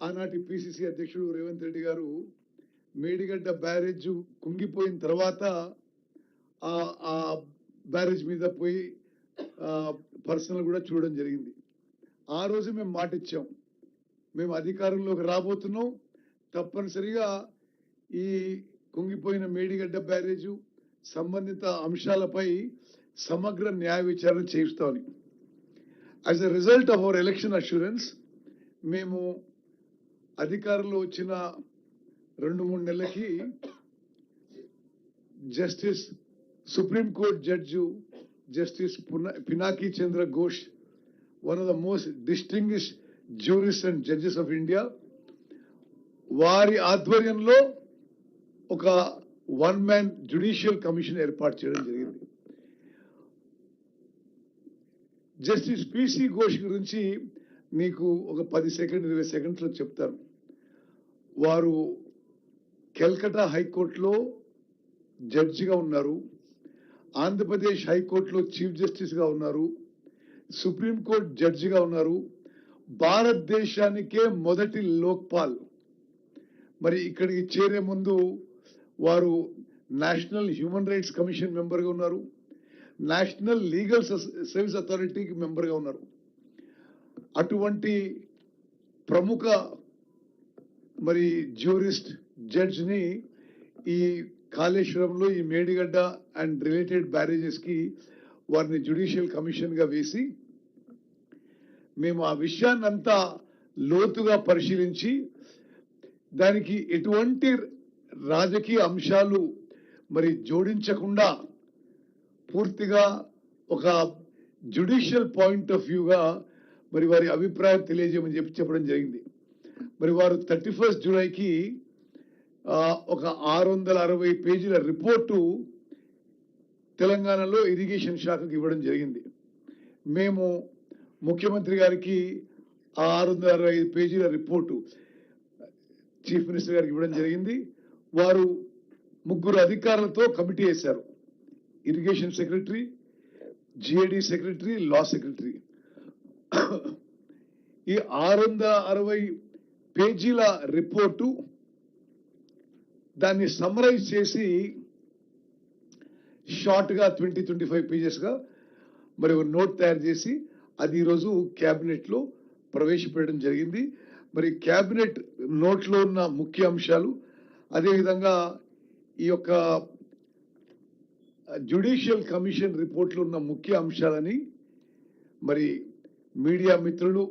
ఆనాటి పిసిసి అధ్యక్షుడు రేవంత్ రెడ్డి గారు మేడిగడ్డ బ్యారేజ్ కుంగిపోయిన తర్వాత ఆ బ్యారేజ్ మీద పోయి పర్సనల్ కూడా చూడడం జరిగింది. ఆ రోజు మేము మాట ఇచ్చాం, మేము అధికారంలోకి రాబోతున్నాం, తప్పనిసరిగా ఈ కుంగిపోయిన మేడిగడ్డ బ్యారేజు సంబంధిత అంశాలపై సమగ్ర న్యాయ విచారణ చేయిస్తామని. As a result of our election assurance మేము అధికారంలో వచ్చిన 2-3 నెలలకి justice supreme court judge justice Pinaki Chandra Ghosh, one of the most distinguished jurist and judges of India, వారి ఆధ్వర్యంలో ఒక 1-man జ్యుడిషియల్ కమిషన్ ఏర్పాటు చేయడం జరిగింది. జస్టిస్ పిసి ఘోష్ గురించి మీకు ఒక 10 సెకండ్ 20 సెకండ్స్లో చెప్తాను. వారు కల్కటా హైకోర్టులో జడ్జిగా ఉన్నారు, ఆంధ్రప్రదేశ్ హైకోర్టులో చీఫ్ జస్టిస్గా ఉన్నారు, సుప్రీంకోర్టు జడ్జిగా ఉన్నారు, భారతదేశానికే మొదటి లోక్పాల్. మరి ఇక్కడికి చేరే ముందు వారు నేషనల్ హ్యూమన్ రైట్స్ కమిషన్ మెంబర్గా ఉన్నారు, నేషనల్ లీగల్ సర్వీస్ అథారిటీకి మెంబర్గా ఉన్నారు. అటువంటి ప్రముఖ మరి జ్యూరిస్ట్ జడ్జిని ఈ కాళేశ్వరంలో ఈ మేడిగడ్డ అండ్ రిలేటెడ్ బ్యారేజెస్ కి వారిని జ్యుడిషియల్ కమిషన్ గా వేసి మేము ఆ విషయాన్ని అంతా లోతుగా పరిశీలించి దానికి ఎటువంటి రాజకీయ అంశాలు మరి జోడించకుండా పూర్తిగా ఒక జ్యుడిషియల్ పాయింట్ ఆఫ్ వ్యూగా మరి వారి అభిప్రాయం తెలియజేయమని చెప్పడం జరిగింది. మరి వారు 31 జూలైకి ఒక 660 పేజీల రిపోర్టు తెలంగాణలో ఇరిగేషన్ శాఖకు ఇవ్వడం జరిగింది. మేము ముఖ్యమంత్రి గారికి ఆ 665 పేజీల రిపోర్టు చీఫ్ మినిస్టర్ గారికి ఇవ్వడం జరిగింది. వారు 3 అధికారులతో కమిటీ వేశారు, ఇరిగేషన్ సెక్రటరీ, జిఏడి సెక్రటరీ, లా సెక్రటరీ. ఈ 660 పేజీల రిపోర్టు దాన్ని సమ్మరైజ్ చేసి షార్ట్ గా 20-25 పేజెస్ గా మరి ఒక నోట్ తయారు చేసి అది ఈరోజు క్యాబినెట్ లో ప్రవేశపెట్టడం జరిగింది. మరి క్యాబినెట్ నోట్ లో ఉన్న ముఖ్య అంశాలు, అదేవిధంగా ఈ యొక్క జ్యుడిషియల్ కమిషన్ రిపోర్ట్ లో ఉన్న ముఖ్య అంశాలని మరి మీడియా మిత్రులు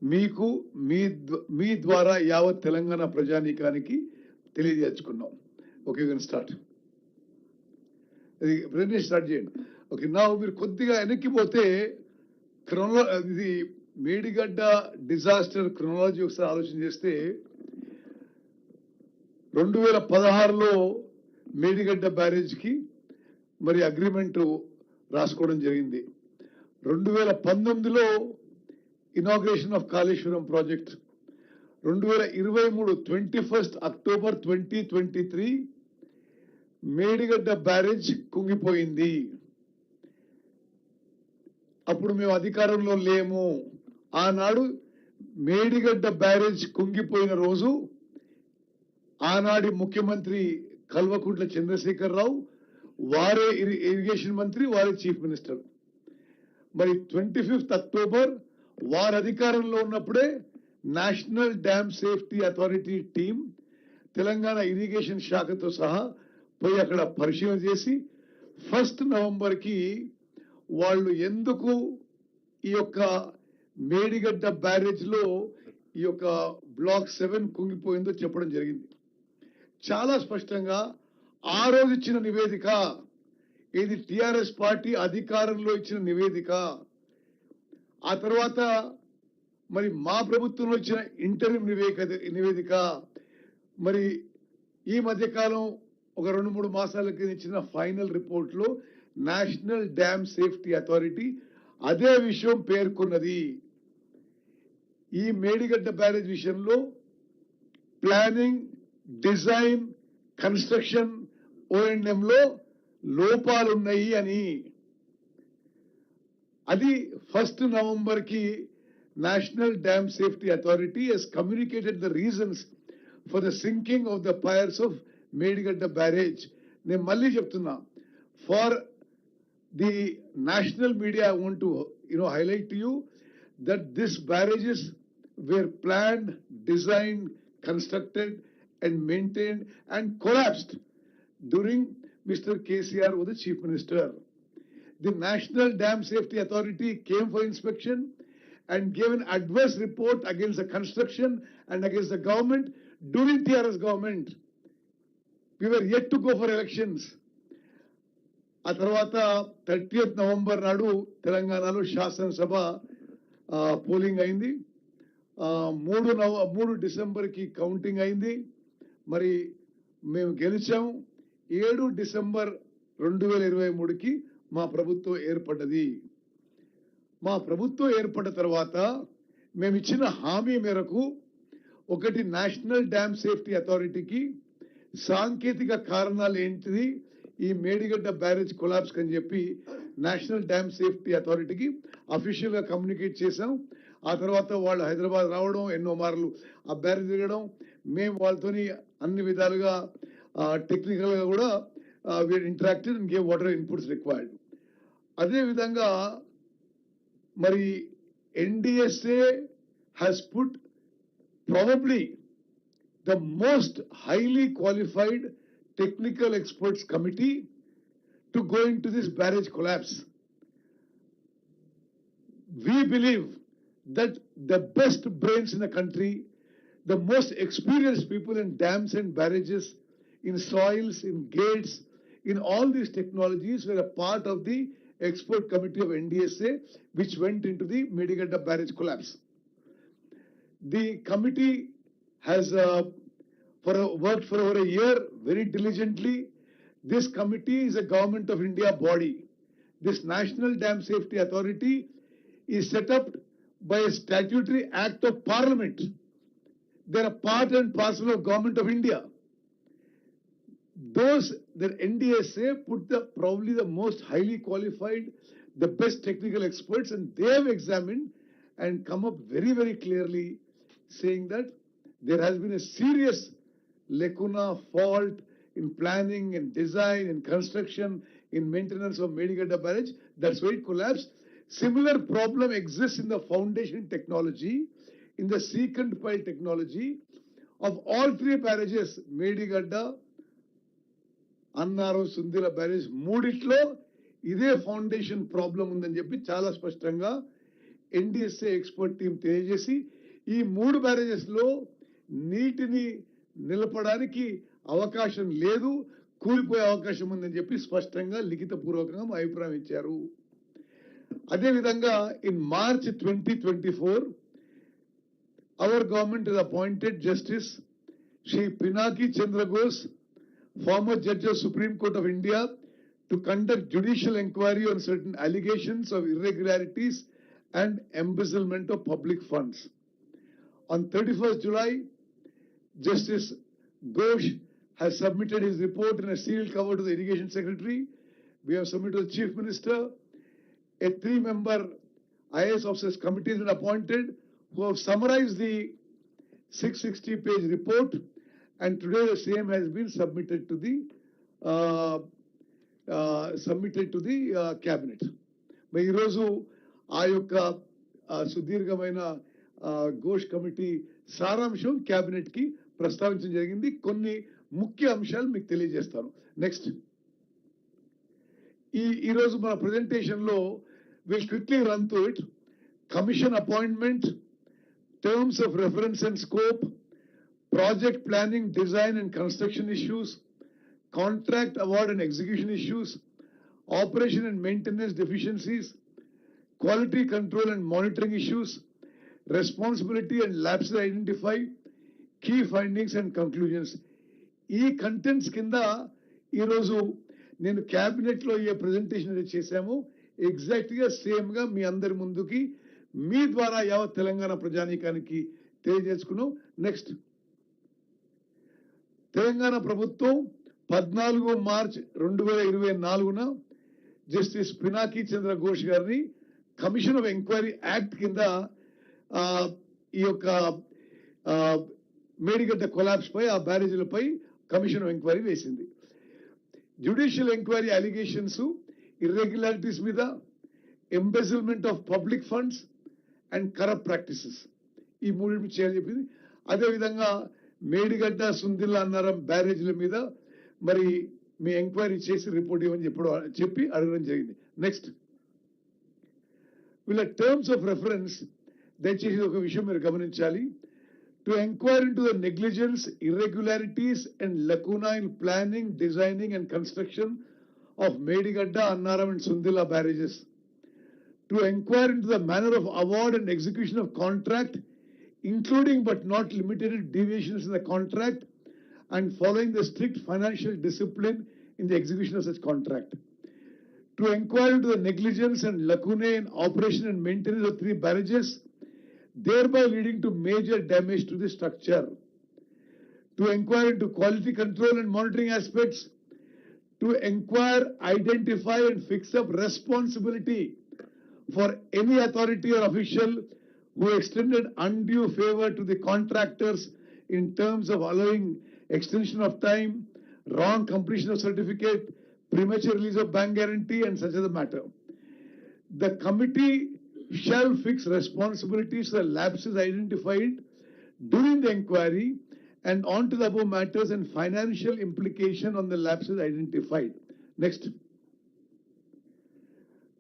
మీకు మీ ద్వారా యావత్ తెలంగాణ ప్రజానీకానికి తెలియజేసుకున్నాం. ఓకే, స్టార్ట్ స్టార్ట్ చేయండి. ఓకే, నా మీరు కొద్దిగా వెనక్కిపోతే ఇది మేడిగడ్డ డిజాస్టర్ క్రొనాలజీ ఒకసారి ఆలోచన చేస్తే 2016లో మేడిగడ్డ బ్యారేజ్కి మరి అగ్రిమెంట్ రాసుకోవడం జరిగింది. 2019లో inauguration of Kaleshwaram project, 2023 21 October 2023 Medigadda barrage కుంగిపోయింది. అప్పుడు మేము అధికారంలో లేము. ఆనాడు మేడిగడ్డ బ్యారేజ్ కుంగిపోయిన రోజు ఆనాడి ముఖ్యమంత్రి కల్వకుంట్ల చంద్రశేఖరరావు, వారే ఇరిగేషన్ మంత్రి, వారే చీఫ్ మినిస్టర్. మరి 25 అక్టోబర్ వారి అధికారంలో ఉన్నప్పుడే national dam safety authority team Telangana irrigation శాఖతో సహా పోయి అక్కడ పరిశీలన చేసి 1 నవంబర్కి వాళ్ళు ఎందుకు ఈ యొక్క మేడిగడ్డ బ్యారేజ్ లో ఈ యొక్క బ్లాక్ 7 కుంగిపోయిందో చెప్పడం జరిగింది. చాలా స్పష్టంగా ఆ రోజు ఇచ్చిన నివేదిక, ఇది టిఆర్ఎస్ పార్టీ అధికారంలో ఇచ్చిన నివేదిక. ఆ తర్వాత మరి మా ప్రభుత్వంలో ఇచ్చిన ఇంటరిమ్ నివేదిక, మరి ఈ మధ్యకాలం ఒక 2-3 మాసాల కింద ఇచ్చిన ఫైనల్ రిపోర్ట్ లో నేషనల్ డ్యామ్ సేఫ్టీ అథారిటీ అదే విషయం పేర్కొన్నది. ఈ మేడిగడ్డ బ్యారేజ్ విషయంలో ప్లానింగ్, డిజైన్, కన్స్ట్రక్షన్, O&M లో లోపాలున్నాయి అని. అది 1 నవంబర్కి National Dam Safety Authority has communicated the reasons for the sinking of the piers of Medigadda barrage. నేను మళ్ళీ చెప్తున్నా, for the national media, I want to highlight to you that these barrages were planned, designed, constructed and maintained and collapsed during Mr. KCR was the Chief Minister. The National Dam Safety Authority came for inspection and gave an adverse report against the construction and against the government during TRS government. We were yet to go for elections. ఆ తర్వాత 30th November నాడు తెలంగాణలో శాసనసభ polling అయింది. 3 డిసెంబర్కి counting అయింది. మరి మేము గెలిచాము. 7 December 2023కి మా ప్రభుత్వం ఏర్పడ్డది. మా ప్రభుత్వం ఏర్పడ్డ తర్వాత మేము ఇచ్చిన హామీ మేరకు ఒకటి నేషనల్ డ్యామ్ సేఫ్టీ అథారిటీకి సాంకేతిక కారణాలు ఏంటిది ఈ మేడిగడ్డ బ్యారేజ్ కొలాప్స్ అని చెప్పి నేషనల్ డ్యామ్ సేఫ్టీ అథారిటీకి అఫీషియల్ గా కమ్యూనికేట్ చేశాం. ఆ తర్వాత వాళ్ళు హైదరాబాద్ రావడం, ఎన్నో మార్లు ఆ బ్యారేజ్ తిరగడం, మేము వాళ్ళతోని అన్ని విధాలుగా టెక్నికల్ గా కూడా interacted and gave water inputs required. అదే విధంగా మరి NDSA has put probably the most highly qualified technical experts committee to go into this barrage collapse. We believe that the best brains in the country, the most experienced people in dams and barrages, in soils, in gates, in all these technologies were a part of the expert committee of NDSA which went into the Medigadda barrage collapse. The committee has worked for over a year very diligently. This committee is a Government of India body. This National Dam Safety Authority is set up by a statutory act of Parliament. They are part and parcel of Government of India. The NDSA put probably the most highly qualified, the best technical experts, and they have examined and come up very, very clearly saying that there has been a serious lacuna, fault in planning and design and construction in maintenance of Medigadda barrage. That's why it collapsed. Similar problem exists in the foundation technology, in the secant pile technology of all 3 barrages, Medigadda, Annaram, Sundilla barrage మూడిట్లో ఇదే foundation problem ఉందని చెప్పి చాలా స్పష్టంగా NDSA expert team తెలియజేసి ఈ 3 barrages లో నీటిని నిలపడానికి అవకాశం లేదు, కూలిపోయే అవకాశం ఉందని చెప్పి స్పష్టంగా లిఖితపూర్వకంగా అభిప్రాయం ఇచ్చారు. అదేవిధంగా in March 2024 our government has appointed Justice Shri Pinaki Chandra Ghosh, former Judge of Supreme Court of India, to conduct judicial inquiry on certain allegations of irregularities and embezzlement of public funds. On 31st July, Justice Ghosh has submitted his report in a sealed cover to the Irrigation Secretary. We have submitted to the Chief Minister. A 3-member IAS officers committee has been appointed who have summarized the 660-page report, and today the same has been submitted to the cabinet. మరి ఈరోజు ఆ యొక్క సుదీర్ఘమైన Ghosh committee సారాంశం cabinet కి ప్రస్తావించడం జరిగింది. కొన్ని ముఖ్య అంశాలు మీకు తెలియజేస్తాను. నెక్స్ట్, ఈరోజు మన ప్రెజెంటేషన్ లో will quickly run through it. Commission appointment, terms of reference and scope, project planning, design and construction issues, contract award and execution issues, operation and maintenance deficiencies, quality control and monitoring issues, responsibility and lapses identify, key findings and conclusions. ఈ contents కింద ఈరోజు నేను cabinet లో ఏ presentation చేశామో exact గా same గా మీ అందరి ముందుకి మీ ద్వారా యావత్ తెలంగాణ ప్రజానీకానికి తెలియజేసుకున్నాం. నెక్స్ట్, తెలంగాణ ప్రభుత్వం 14 మార్చ్ 2024న జస్టిస్ పినాకీ చంద్ర ఘోష్ గారిని కమిషన్ ఆఫ్ ఎంక్వైరీ యాక్ట్ కింద ఈ యొక్క మేడిగడ్డ కొలాప్స్ పై ఆ బ్యారేజీలపై కమిషన్ ఆఫ్ ఎంక్వైరీ వేసింది. జ్యుడిషియల్ ఎంక్వైరీ అలిగేషన్స్ ఇర్రెగ్యులారిటీస్ మీద, embezzlement of public funds and corrupt practices ఈ మూడింటి చేయాలని చెప్పింది. అదేవిధంగా మేడిగడ్డ సుందిల్లా అన్నారం బ్యారేజీల మీద మరి మీ ఎంక్వైరీ చేసి రిపోర్ట్ ఇవ్వని చెప్పి అడగడం జరిగింది. నెక్స్ట్ వీళ్ళ టర్మ్స్ ఆఫ్ రెఫరెన్స్ దయచేసి ఒక విషయం మీరు గమనించాలి. To enquire into the negligence, irregularities and లకూనా in planning, designing and construction of Medigadda, Annaram and Sundilla barrages. To inquire into the manner of award and execution of contract, including but not limited to deviations in the contract and following the strict financial discipline in the execution of such contract. To inquire into the negligence and lacunae in operation and maintenance of 3 barrages, thereby leading to major damage to the structure. To inquire into quality control and monitoring aspects. To inquire, identify and fix up responsibility for any authority or official who extended undue favor to the contractors in terms of allowing extension of time, wrong completion of certificate, premature release of bank guarantee and such as a matter. The committee shall fix responsibilities for lapses identified during the inquiry and on to the above matters and financial implication on the lapses identified. Next.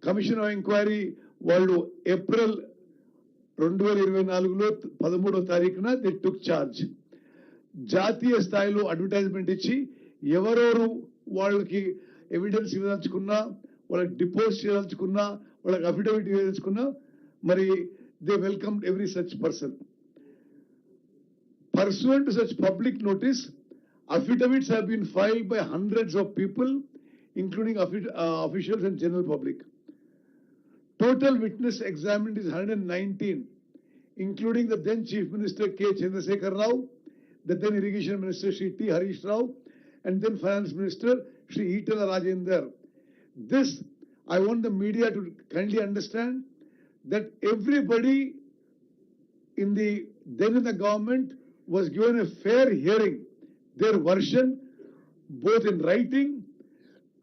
Commission of enquiry వాళ్ళు April 2024లో 13వ తారీఖున they took charge. జాతీయ స్థాయిలో advertisement ఇచ్చి ఎవరెవరు వాళ్ళకి evidence ఇవ్వదలుచుకున్నా, వాళ్ళకి డిపోజ్ చేయదలుచుకున్నా, వాళ్ళకి affidavit ఇవ్వదలుచుకున్నా మరి they welcome every such person. Pursuant to such public notice, affidavits have been filed by hundreds of people, including officials and general public. Total witness examined is 119, including the then Chief Minister K. Chandrasekhar Rao, the then Irrigation Minister Shri T. Harish Rao, and then Finance Minister Shri Itala Rajender. This, I want the media to kindly understand that everybody in the government was given a fair hearing. Their version, both in writing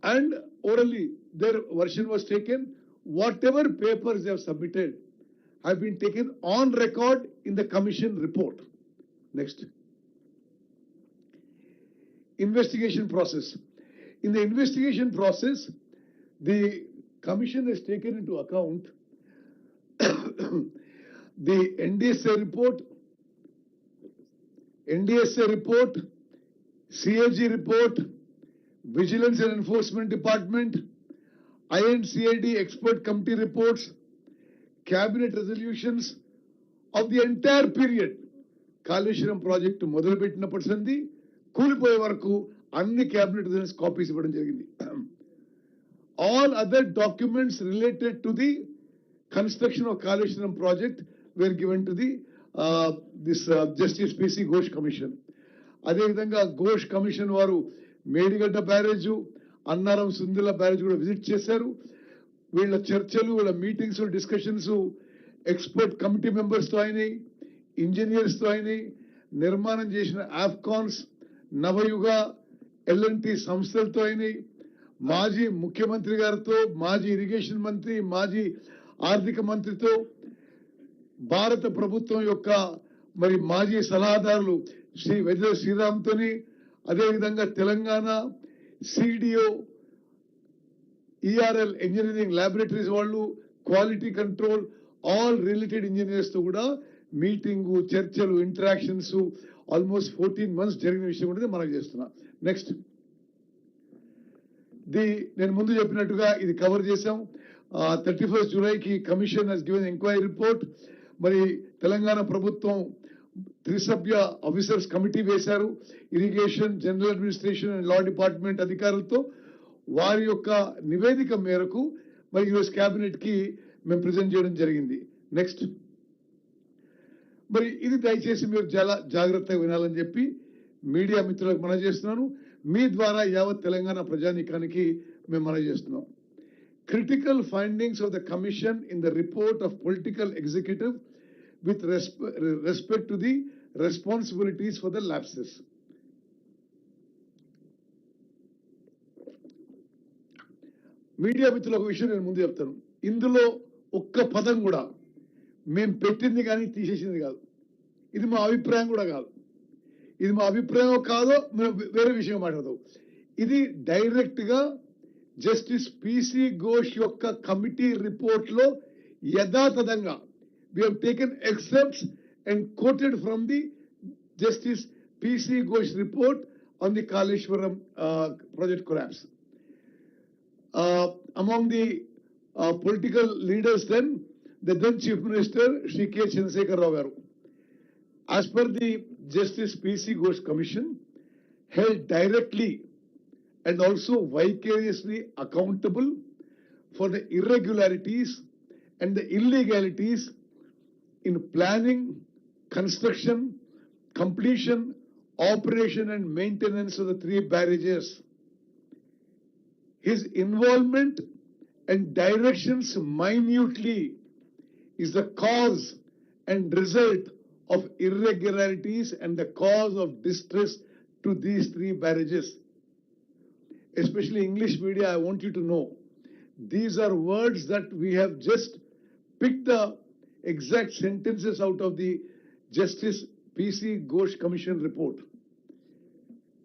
and orally, their version was taken. Whatever papers they have submitted have been taken on record in the commission report. Next. Investigation process. In the investigation process, the commission has taken into account the NDSA report, CAG report, Vigilance and Enforcement Department, INCID expert committee reports, cabinet resolutions of the entire period. Kaleshwaram project మొదలుపెట్టినప్పటి నుండి కూలిపోయే వరకు అన్ని cabinet resolutions copies ఇవ్వడం జరిగింది. All other documents related to the construction of Kaleshwaram project were given to the Justice PC Ghosh Commission. అదేవిధంగా Ghosh commission వారు Medigadda barrage, Annaram Sundilla barrage కూడా visit చేశారు. వీళ్ళ చర్చలు, వీళ్ళ meetings, discussions expert committee members తో అయినాయి, ఇంజనీర్స్ తో అయినాయి, నిర్మాణం చేసిన ఆఫ్కాన్స్, నవయుగ, L&T సంస్థలతో అయినాయి, మాజీ ముఖ్యమంత్రి గారితో, మాజీ ఇరిగేషన్ మంత్రి, మాజీ ఆర్థిక మంత్రితో, భారత ప్రభుత్వం యొక్క మరి మాజీ సలహాదారులు శ్రీ వెద శ్రీరామ్తోని, అదేవిధంగా Telangana CDO, ERL engineering laboratories వాళ్ళు, quality control, all related engineers తో కూడా మీటింగు, చర్చలు, ఇంటరాక్షన్స్ ఆల్మోస్ట్ 14 months జరిగిన విషయం కూడా మనం చేస్తున్నాం. నెక్స్ట్, నేను ముందు చెప్పినట్టుగా ఇది కవర్ చేశాం. 31st జూలైకి commission has given enquiry report. మరి తెలంగాణ ప్రభుత్వం 3 సభ్య ఆఫీసర్స్ కమిటీ వేశారు. Irrigation, general administration and law department అధికారులతో వారి యొక్క నివేదిక మేరకు మరి ఈరోజు క్యాబినెట్ కి మేము ప్రెజెంట్ చేయడం జరిగింది. నెక్స్ట్, మరి ఇది దయచేసి మీరు చాలా జాగ్రత్తగా వినాలని చెప్పి మీడియా మిత్రులకు మనవి చేస్తున్నాను. మీ ద్వారా యావత్ తెలంగాణ ప్రజానీకానికి మేము మనవి చేస్తున్నాం. Critical findings of the commission in the report of political executive with respect to the responsibilities for the lapses. Media మిత్రులు ఒక విషయం నేను ముందు చెప్తాను. ఇందులో ఒక్క పదం కూడా మేము పెట్టింది కానీ తీసేసింది కాదు. ఇది మా అభిప్రాయం కూడా కాదు. ఇది మా అభిప్రాయం కాదో మేము వేరే విషయం మాట్లాడతాం. ఇది డైరెక్ట్ గా జస్టిస్ పిసి ఘోష్ యొక్క కమిటీ రిపోర్ట్ లో యథాతథంగా we have taken excerpts and quoted from the Justice P.C. Ghosh report on the Kaleshwaram project collapse. Among the political leaders then, the then Chief Minister Shri K. Chandrasekhar Rao garu, as per the Justice P.C. Ghosh Commission, held directly and also vicariously accountable for the irregularities and the illegalities in planning, construction, completion, operation and maintenance of the 3 barrages. His involvement and directions minutely is the cause and result of irregularities and the cause of distress to these 3 barrages. Especially English media, I want you to know, these are words that we have just picked the exact sentences out of the Justice P.C. Ghosh Commission report.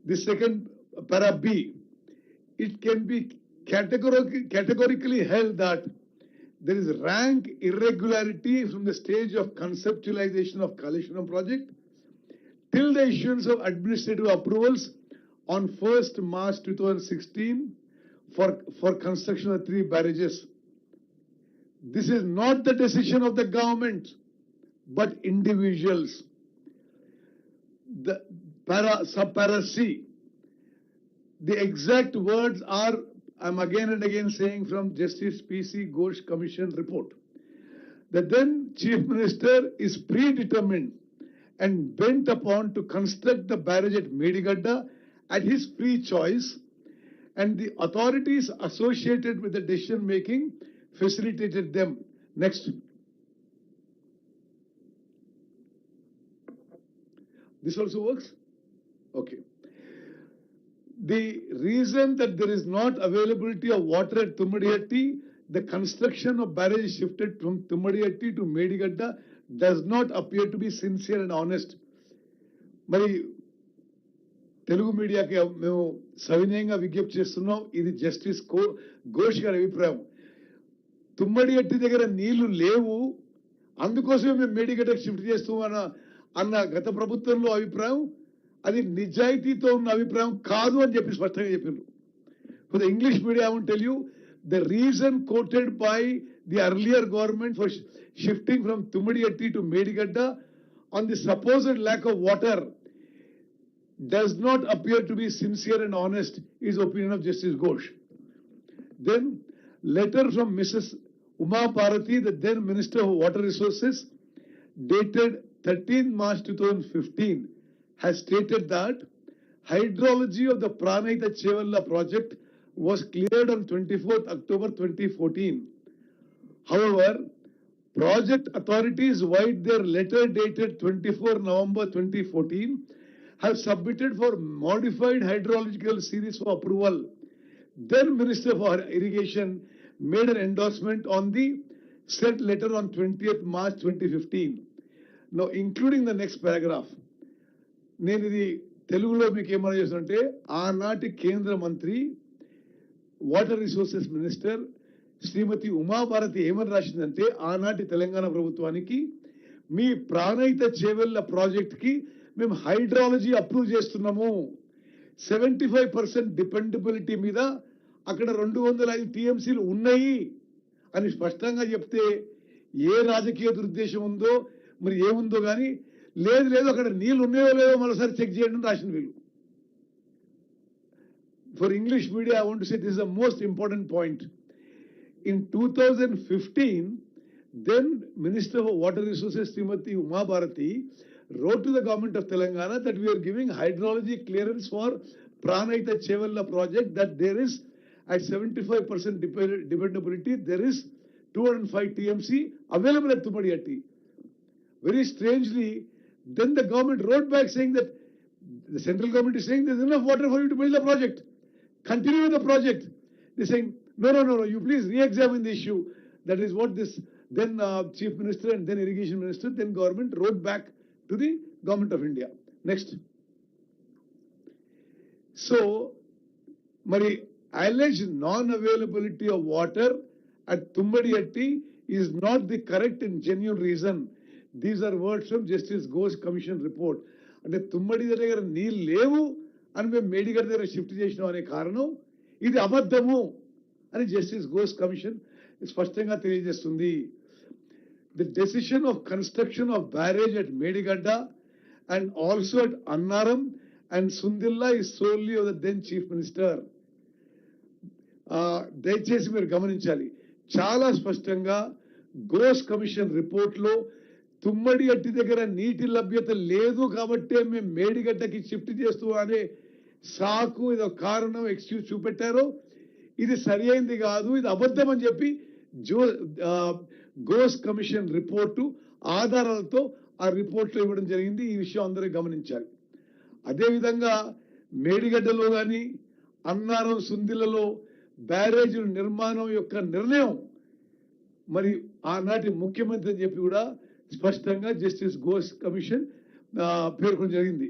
The second para B, it can be categorically held that there is rank irregularity from the stage of conceptualization of Kaleshwaram project till the issuance of administrative approvals on 1st March 2016 for construction of 3 barrages. This is not the decision of the government, but individuals. The subpara C, the exact words are, I'm again and again saying from Justice P.C. Ghosh Commission report. The then Chief Minister is predetermined and bent upon to construct the barrage at Medigadda at his free choice, and the authorities associated with the decision making facilitated them. Next. This also works? Okay. The reason that there is not availability of water at Tummadihatti, the construction of barrage shifted from Tummadihatti to Medigadda does not appear to be sincere and honest. మరి తెలుగు మీడియాకి మేము సవినయంగా విజ్ఞప్తి చేస్తున్నాం, ఇది justice Ghosh గారి అభిప్రాయం. తుమ్మడిగట్టి దగ్గర నీళ్లు లేవు, అందుకోసమే మేము మేడిగడ్డకు షిఫ్ట్ చేస్తాం అన్న గత ప్రభుత్వంలో అభిప్రాయం, అది నిజాయితీతో ఉన్న అభిప్రాయం కాదు అని చెప్పి స్పష్టంగా చెప్పిండ్రు. For the English media I want tell you, the reason quoted by the earlier government for shifting from Tummidihatti to Medigadda on the supposed lack of water does not appear to be sincere and honest, is opinion of Justice Ghosh. Then letter from Mrs. Uma Bharati, the then Minister of Water Resources, dated 13 March 2015, has stated that hydrology of the Pranahita Chevalla project was cleared on 24th October 2014. However, project authorities, via their letter dated 24 November 2014, have submitted for modified hydrological series for approval. Then Minister for Irrigation made an endorsement on the said letter on 20th March 2015. Now, including the next paragraph, నేను ఇది తెలుగులో మీకు ఏమన్నా చేస్తుంటే, ఆనాటి కేంద్ర మంత్రి water resources minister శ్రీమతి ఉమాభారతి ఏమని రాసిందంటే, ఆనాటి తెలంగాణ ప్రభుత్వానికి మీ ప్రాణహిత చేవెళ్ల ప్రాజెక్ట్ కి మేము హైడ్రాలజీ అప్రూవ్ చేస్తున్నాము, 75% డిపెండబిలిటీ మీద అక్కడ 205 టీఎంసీలు ఉన్నాయి అని స్పష్టంగా చెప్తే, ఏ రాజకీయ దురుద్దేశం ఉందో మరి ఏముందో కానీ, లేదు అక్కడ నీళ్ళు ఉన్నాయో లేదో మరోసారి చెక్ చేయండి రాసిన వీళ్ళు. For English media, I want to say this is the most important point. In 2015, then Minister of Water Resources Srimati Uma Bharati wrote to the government of Telangana that we are giving hydrology clearance for Pranahita Chevalla project, that there is at 75% dependability, there is 205 TMC available at Tummadihatti. very strangely, then the government wrote back saying that the central government is saying there's enough water for you to build the project. Continue with the project. They're saying, no, you please re-examine the issue. That is what this then Chief Minister and then Irrigation Minister, then government wrote back to the Government of India. Next. So, Mari, alleged non-availability of water at Tumbadiatti is not the correct and genuine reason. These are words from Justice Ghosh Commission report. అంటే తుమ్మడి దగ్గర నీళ్ళు లేవు అని మేము మేడిగడ్డ దగ్గర shift చేసినాం అనే కారణం ఇది అబద్ధము అని జస్టిస్ ఘోష్ కమిషన్ స్పష్టంగా తెలియజేస్తుంది. The decision of construction of barrage at Medigadda and also at Annaram and Sundilla is solely of the then chief minister. దయచేసి మీరు గమనించాలి, చాలా స్పష్టంగా ఘోష్ కమిషన్ రిపోర్ట్ లో తుమ్మడి అట్టి దగ్గర నీటి లభ్యత లేదు కాబట్టే మేము మేడిగడ్డకి షిఫ్ట్ చేస్తూ అనే సాకు ఇదో కారణం ఎక్స్క్యూజ్ చూపెట్టారో ఇది సరి అయింది కాదు, ఇది అబద్ధం అని చెప్పి ఘోష్ కమిషన్ రిపోర్టు ఆధారాలతో ఆ రిపోర్ట్లో ఇవ్వడం జరిగింది. ఈ విషయం అందరూ గమనించాలి. అదేవిధంగా మేడిగడ్డలో కానీ అన్నారం సుందిలలో బ్యారేజీల నిర్మాణం యొక్క నిర్ణయం మరి ఆనాటి ముఖ్యమంత్రి అని చెప్పి కూడా స్పష్టంగా జస్టిస్ ఘోష్ కమిషన్ పేర్కొనడం జరిగింది.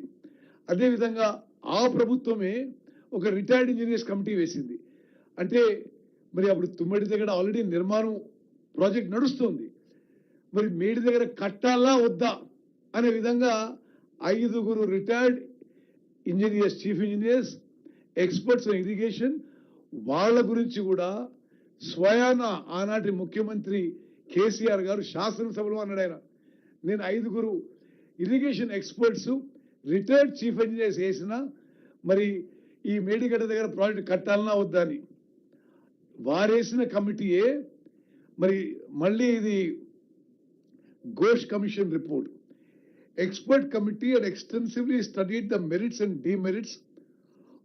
అదేవిధంగా ఆ ప్రభుత్వమే ఒక రిటైర్డ్ ఇంజనీర్స్ కమిటీ వేసింది. అంటే మరి అప్పుడు తుమ్మడి దగ్గర ఆల్రెడీ నిర్మాణం ప్రాజెక్ట్ నడుస్తుంది, మరి మేడి దగ్గర కట్టాలా వద్దా అనే విధంగా 5 retired engineers, chief engineers, experts in irrigation వాళ్ళ గురించి కూడా స్వయాన ఆనాటి ముఖ్యమంత్రి కేసీఆర్ గారు శాసనసభలో అన్నాడు. ఆయన నేను 5 irrigation experts retired chief engineers వేసిన మరి ఈ మేడిగడ్డ దగ్గర ప్రాజెక్ట్ కట్టాలన్నా వద్దా అని వారేసిన కమిటీయే మరి మళ్ళీ ఇది Ghosh commission report. Expert committee had extensively studied the merits and demerits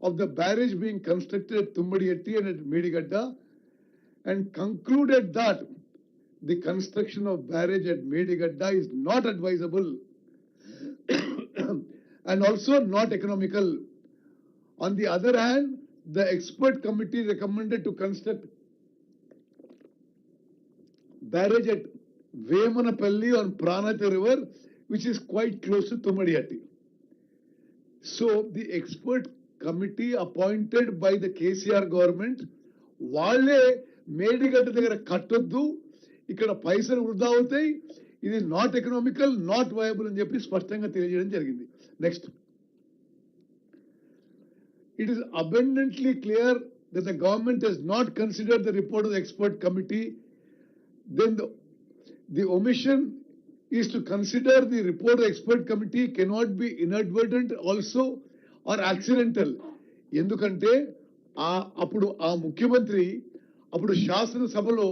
of the barrage being constructed at Tumbadiatti and at Medigadda and concluded that the construction of barrage at Medigadda is not advisable and also not economical. On the other hand, the expert committee recommended to construct barrage at Vemanapalli on Pranati River, which is quite close to Tumbadiatti. So the expert committee appointed by the KCR government, వాళ్ళే మేడిగడ్డ దగ్గర కట్టొద్దు, ఇక్కడ పైసలు వృధా అవుతాయి, ఇది not economical, not viable అని చెప్పి స్పష్టంగా తెలియజేయడం జరిగింది. Next, it is abundantly clear that the government has not considered the report of the expert committee. Then the omission is to consider the report of the expert committee cannot be inadvertent also or accidental. ఎందుకంటే అప్పుడు ఆ ముఖ్యమంత్రి అప్పుడు శాసనసభలో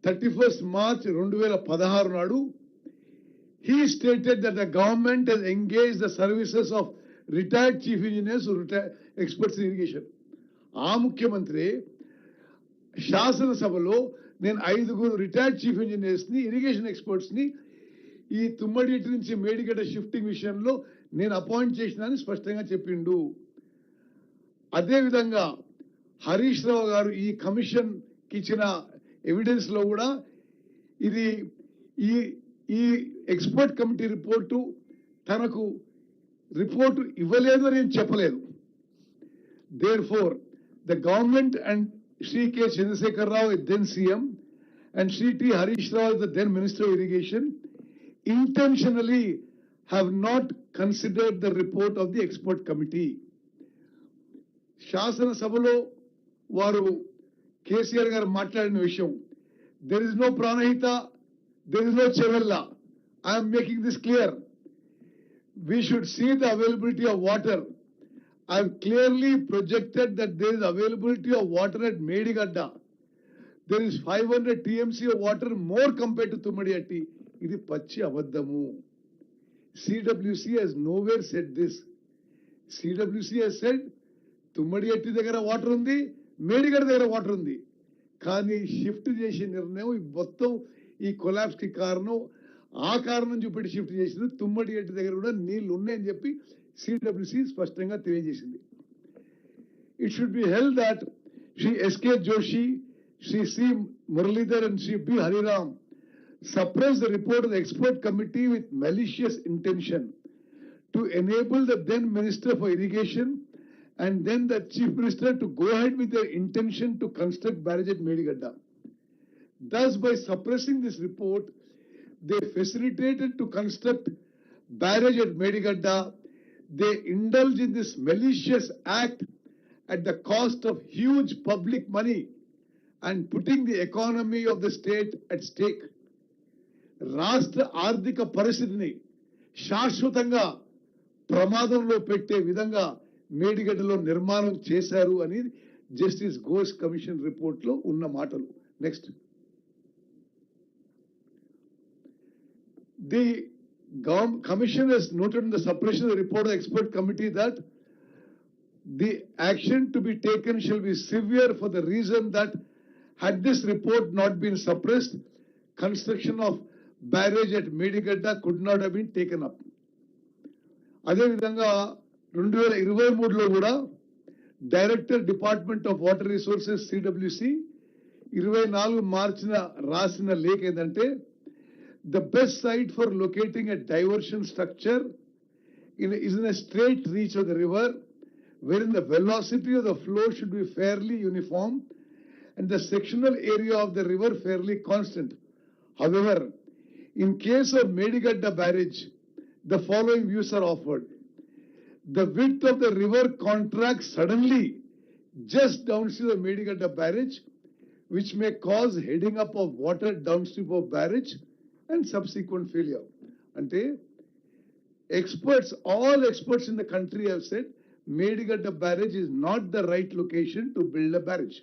31st March 2016 నాడు he stated that the government has engaged the services of retired chief engineers or retired experts in irrigation. ఆ ముఖ్యమంత్రి శాసనసభలో నేను 5 రిటైర్డ్ చీఫ్ ఇంజనీర్స్ ని, ఇరిగేషన్ ఎక్స్పర్ట్స్ ని ఈ తుమ్మడిటి నుంచి మేడిగడ్డ షిఫ్టింగ్ విషయంలో నేను అపాయింట్ చేసినానని స్పష్టంగా చెప్పిండు. అదేవిధంగా హరీష్ రావు గారు ఈ కమిషన్ కి ఇచ్చిన ఎవిడెన్స్ లో కూడా ఇది ఈ ఎక్స్పర్ట్ కమిటీ రిపోర్టు తనకు రిపోర్టు ఇవ్వలేదు అని చెప్పలేదు. Therefore, the government and Shri K. Chandrasekhar Rao, then CM, and Shri T. Harish Rao, the then Minister of Irrigation, intentionally have not considered the report of the expert committee. శాసన సభలో వారు కేసీఆర్ గారు మాట్లాడిన విషయం, there is no Pranahita, there is no Chevella. I am making this clear. We should see the availability of water. I have clearly projected that there is availability of water at Medigadda. There is 500 TMC of water more compared to Tumbadiatti. Idi pachi abaddamu. CWC has nowhere said this. CWC has said Tumbadiatti దగ్గర water ఉంది, మేడిగడ్డ దగ్గర water ఉంది. కానీ shift చేసే నిర్ణయం మొత్తం ఈ collapse కి కారణం ఆ కారణం చూపెట్టి షిఫ్ట్ చేసింది. తుమ్మడి గట్టి దగ్గర కూడా నీళ్లు ఉన్నాయని చెప్పి సిడబ్ల్యూసి స్పష్టంగా తెలియజేసింది. It should be held that Shri S.K. Joshi, Shri C. Muralidhar and Shri B. Hariram suppressed the report of the expert committee with malicious intention to enable the then Minister for Irrigation and then the Chief Minister to go ahead with their intention to construct barrage at Medigadda. Thus, by suppressing this report, they facilitated to construct barrage at Medigadda. They indulge in this malicious act at the cost of huge public money and putting the economy of the state at stake. రాష్ట్ర ఆర్థిక పరిస్థితిని శాశ్వతంగా ప్రమాదంలో పెట్టే విధంగా మేడిగడ్డలో నిర్మాణం చేశారు అని జస్టిస్ ఘోష్ కమిషన్ రిపోర్ట్ లో ఉన్న మాటలు. Next, the commission has noted in the suppression of the report of the expert committee that the action to be taken shall be severe for the reason that had this report not been suppressed, construction of barrage at Medigadda could not have been taken up. అదే విధంగా 2023లో కూడా director department of water resources CWC 24 మార్చిన రాసిన లేఖ ఏంటంటే, the best site for locating a diversion structure is in a straight reach of the river, wherein the velocity of the flow should be fairly uniform and the sectional area of the river fairly constant. However, in case of Medigadda barrage, the following views are offered. The width of the river contracts suddenly just downstream of Medigadda barrage, which may cause heading up of water downstream of barrage and subsequent failure. Ante experts, all experts in the country have said Medigadda barrage is not the right location to build a barrage.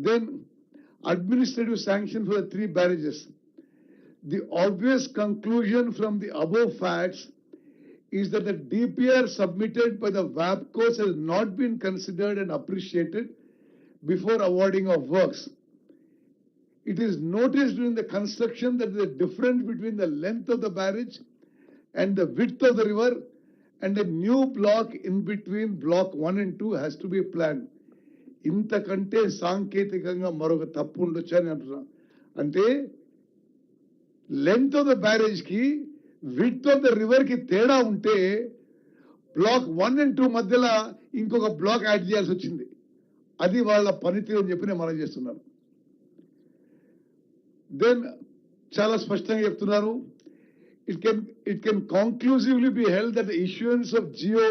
Then administrative sanction for the 3 barrages. The obvious conclusion from the above facts is that the DPR submitted by the WAPCOs has not been considered and appreciated before awarding of works. It is noticed during the construction that the difference between the length of the barrage and the width of the river and a new block in between block 1 and 2 has to be planned. ఇంతకంటే సాంకేతికంగా మరొక తప్పు ఉండొచ్చు అని అంటున్నా. అంటే length of the barrage కి width of the river కి తేడా ఉంటే బ్లాక్ 1 and 2 మధ్యలో ఇంకొక బ్లాక్ యాడ్ చేయాల్సి వచ్చింది. అది వాళ్ళ పనితీరు అని చెప్పి నేను మనం చేస్తున్నాను. దెన్ చాలా స్పష్టంగా చెప్తున్నారు, it can conclusively be held that the issuance of GO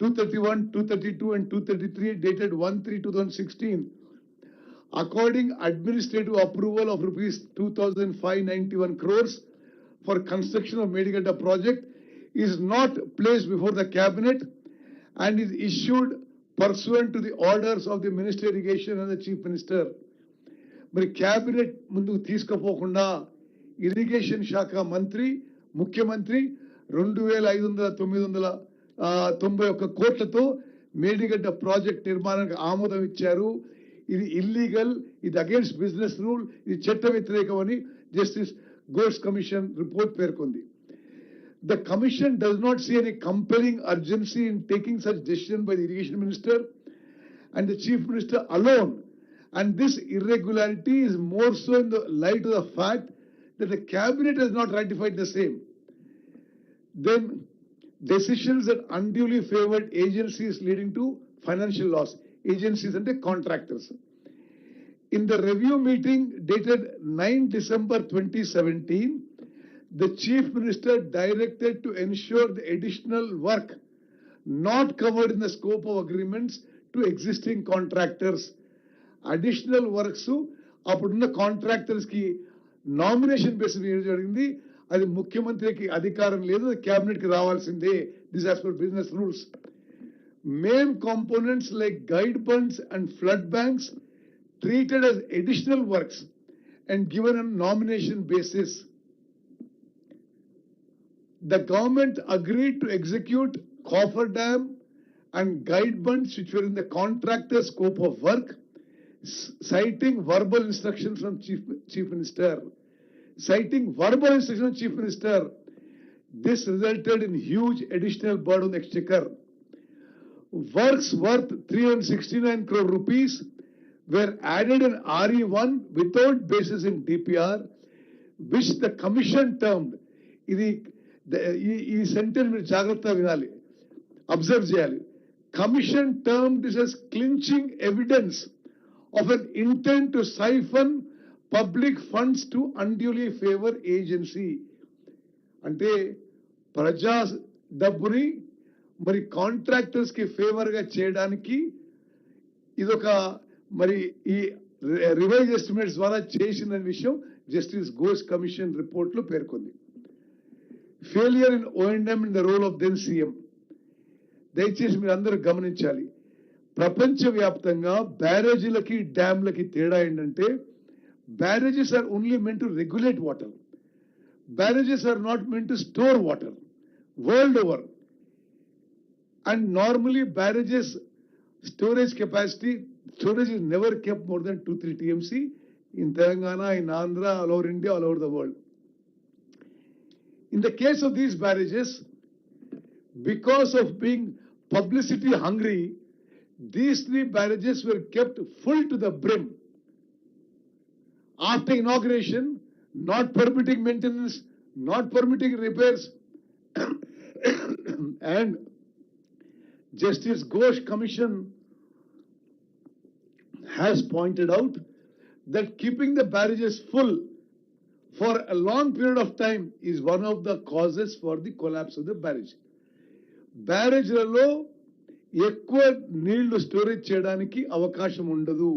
231, 232 and 233 dated 1/3/2016 according administrative approval of rupees 2,591 crores for construction of Medigadda project is not placed before the cabinet and is issued pursuant to the orders of the Ministry of Irrigation and the Chief Minister. మరి cabinet ముందుకు తీసుకుపోకుండా irrigation శాఖ మంత్రి ముఖ్యమంత్రి 2,591 కోట్లతో Medigadda project నిర్మాణానికి ఆమోదం ఇచ్చారు. ఇది ఇల్లీగల్, ఇది అగేన్స్ట్ బిజినెస్ రూల్, ఇది చట్ట వ్యతిరేకమని జస్టిస్ ఘోష్ కమిషన్ రిపోర్ట్ పేర్కొంది. The commission does not see any compelling urgency in taking such decision by the irrigation minister and the chief minister alone. And this irregularity is more so in the light of the fact that the cabinet has not ratified the same. Then decisions that unduly favored agencies leading to financial loss. Agencies and the contractors. In the review meeting dated 9 December 2017, the chief minister directed to ensure the additional work not covered in the scope of agreements to existing contractors. Additional works అప్పుడున్న contractors కి nomination basis జరిగింది. అది ముఖ్యమంత్రికి అధికారం లేదు, cabinet కి రావాల్సిందే. This as per business rules. Main components like guide bunds and flood banks treated as additional works and given a nomination basis. The government agreed to execute coffer dam and guide bunds which were in the contractor's scope of work, citing verbal instructions from Chief Minister. citing verbal instruction of Chief Minister. This resulted in huge additional burden on the exchequer. Works worth 369 crore rupees were added in RE1 without basis in DPR, which the commission termed, ఈ sentence మీరు జాగ్రత్తగా వినాలి, observe చేయాలి. Commission termed this as clinching evidence of an intent to siphon public funds to unduly favor agency. అంటే ప్రజా డబ్బుని మరి contractors కి ఫేవర్ గా చేయడానికి ఇదొక మరి ఈ రివైజ్ ఎస్టిమేట్స్ ద్వారా చేసిన విషయం జస్టిస్ ఘోష్ కమిషన్ రిపోర్ట్ లో పేర్కొంది. Failure in O&M in the role of then CM. దయచేసి మీరు అందరూ గమనించాలి, ప్రపంచవ్యాప్తంగా బ్యారేజీలకి డ్యామ్లకి తేడా ఏంటంటే, barrages are only meant to regulate water. Barrages are not meant to store water world over. And normally barrages storage capacity, storage is never kept more than 2-3 TMC in Telangana, in Andhra, all over India, all over the world. In the case of these barrages, because of being publicity hungry, these 3 barrages were kept full to the brim. After inauguration, not permitting maintenance, not permitting repairs, and Justice Ghosh Commission has pointed out that keeping the barrages full for a long period of time is one of the causes for the collapse of the barrage. బ్యారేజ్లలో ఎక్కువ నీళ్లు storage చేయడానికి అవకాశం ఉండదు.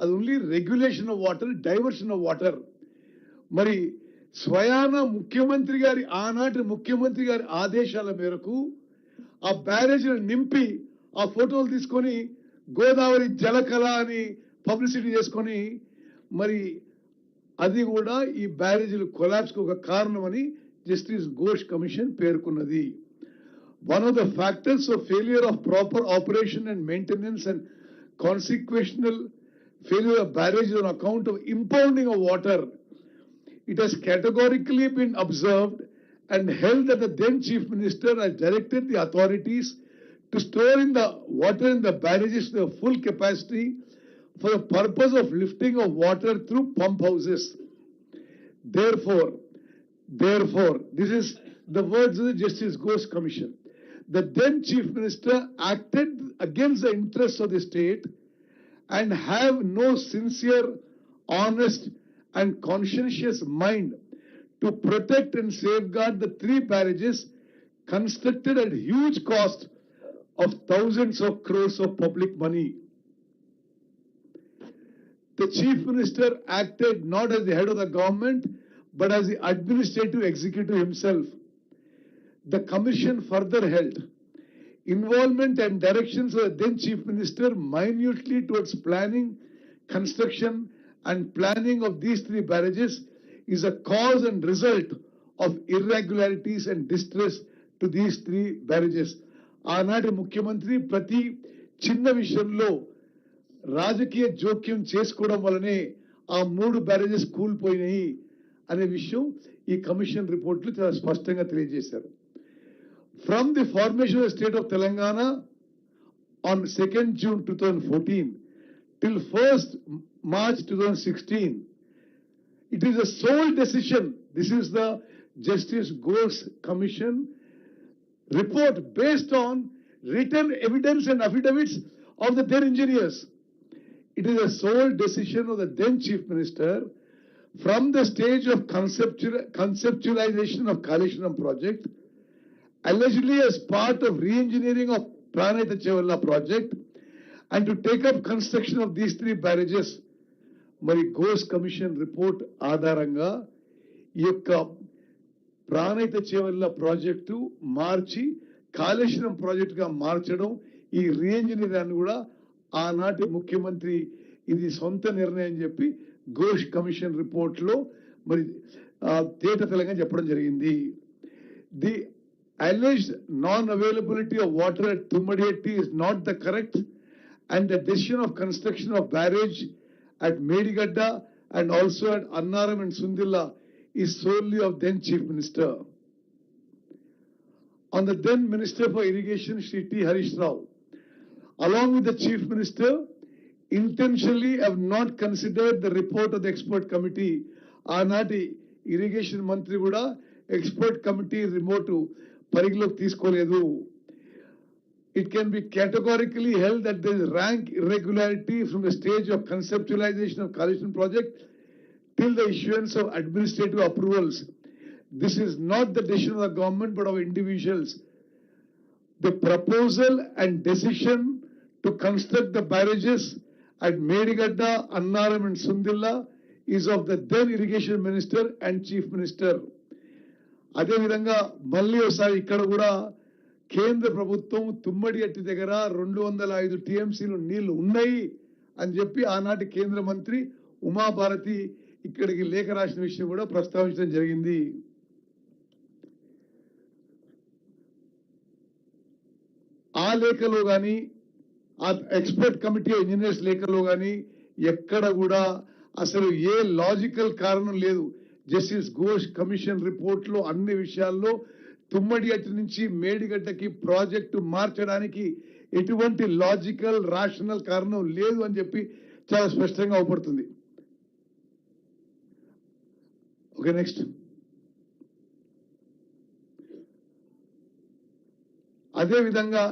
అది only regulation of water, diversion of water. మరి స్వయాన ముఖ్యమంత్రి గారి, ఆనాటి ముఖ్యమంత్రి గారి ఆదేశాల మేరకు ఆ బ్యారేజ్లను నింపి ఆ ఫోటోలు తీసుకొని గోదావరి జలకళ అని పబ్లిసిటీ చేసుకొని, మరి అది కూడా ఈ బ్యారేజీలు కొలాప్స్కి ఒక కారణమని జస్టిస్ ఘోష్ కమిషన్ పేర్కొన్నది. One of the factors of failure of proper operation and maintenance and consequential failure of barrages on account of impounding of water. It has categorically been observed and held that the then Chief Minister has directed the authorities to store in the water in the barrages to their full capacity for the purpose of lifting of water through pump houses. Therefore, this is the words of the Justice Ghosh Commission. The then Chief Minister acted against the interests of the state and have no sincere, honest and conscientious mind to protect and safeguard the 3 barrages constructed at huge cost of thousands of crores of public money. The Chief Minister acted not as the head of the government, but as the administrative executive himself. The commission further held involvement and directions of the then Chief Minister minutely towards planning, construction and planning of these 3 barrages is a cause and result of irregularities and distress to these 3 barrages. ఆనాటి ముఖ్యమంత్రి ప్రతి చిన్న విషయంలో రాజకీయ జోక్యం చేసుకోవడం వల్లనే ఆ 3 బ్యారేజెస్ కూలిపోయినాయి అనే విషయం ఈ కమిషన్ రిపోర్ట్లు చాలా స్పష్టంగా తెలియజేశారు. From the formation of the state of Telangana on 2nd June 2014 till 1st March 2016, it is a sole decision. This is the Justice Ghosh Commission report based on written evidence and affidavits of the then engineers. It is a sole decision of the then Chief Minister from the stage of conceptualization of Kaleshwaram project, allegedly as part of re-engineering of Pranayita Chevalla project, and to take up construction of these 3 barrages. మరి Ghosh commission report ఆధారంగా ఈ యొక్క Pranahita Chevella project మార్చి కాళేశ్వరం ప్రాజెక్టుగా మార్చడం, ఈ రీఎంజినీరింగ్ కూడా ఆనాటి ముఖ్యమంత్రి ఇది సొంత నిర్ణయం చెప్పి ఘోష్ కమిషన్ రిపోర్ట్ లో మరి తేట తెలంగా చెప్పడం జరిగింది. The alleged non-availability of water at Tummadietti is not the correct, and the decision of construction of barrage at Medigadda and also at Annaram and Sundilla is solely of then Chief Minister. On the then Minister for Irrigation, Shri T. Harish Rao, along with the Chief Minister, intentionally have not considered the report of the expert committee. Aanati irrigation mantri kuda expert committee remote పరిగణలోకి తీసుకోలేదు. It can be categorically held that there is rank irregularity from the stage of conceptualization of Kaleshwaram project till the issuance of administrative approvals. This is not the decision of the government but of individuals. The proposal and decision to construct the barrages at Medigadda, Annaram and Sundilla is of the then irrigation minister and chief minister. అదే విధంగా మళ్ళీ ఒకసారి ఇక్కడ కూడా కేంద్ర ప్రభుత్వం తుమ్మడి అట్టి దగ్గర 205 టీఎంసీలు నీళ్లు ఉన్నాయి అని చెప్పి ఆనాటి కేంద్ర మంత్రి ఉమాభారతి ఇక్కడికి లేఖ రాసిన విషయం కూడా ప్రస్తావించడం జరిగింది. ఆ లేఖలో గాని ఆ ఎక్స్పర్ట్ కమిటీ ఇంజనీర్స్ లేఖలో గాని ఎక్కడ కూడా అసలు ఏ లాజికల్ కారణం లేదు. జస్టిస్ ఘోష్ కమిషన్ రిపోర్ట్ లో అన్ని విషయాల్లో తుమ్మడి అట్టి నుంచి మేడిగడ్డకి ప్రాజెక్టు మార్చడానికి ఎటువంటి లాజికల్ రాషనల్ కారణం లేదు అని చెప్పి చాలా స్పష్టంగా అవపడుతుంది. Okay, next. అదే విధంగా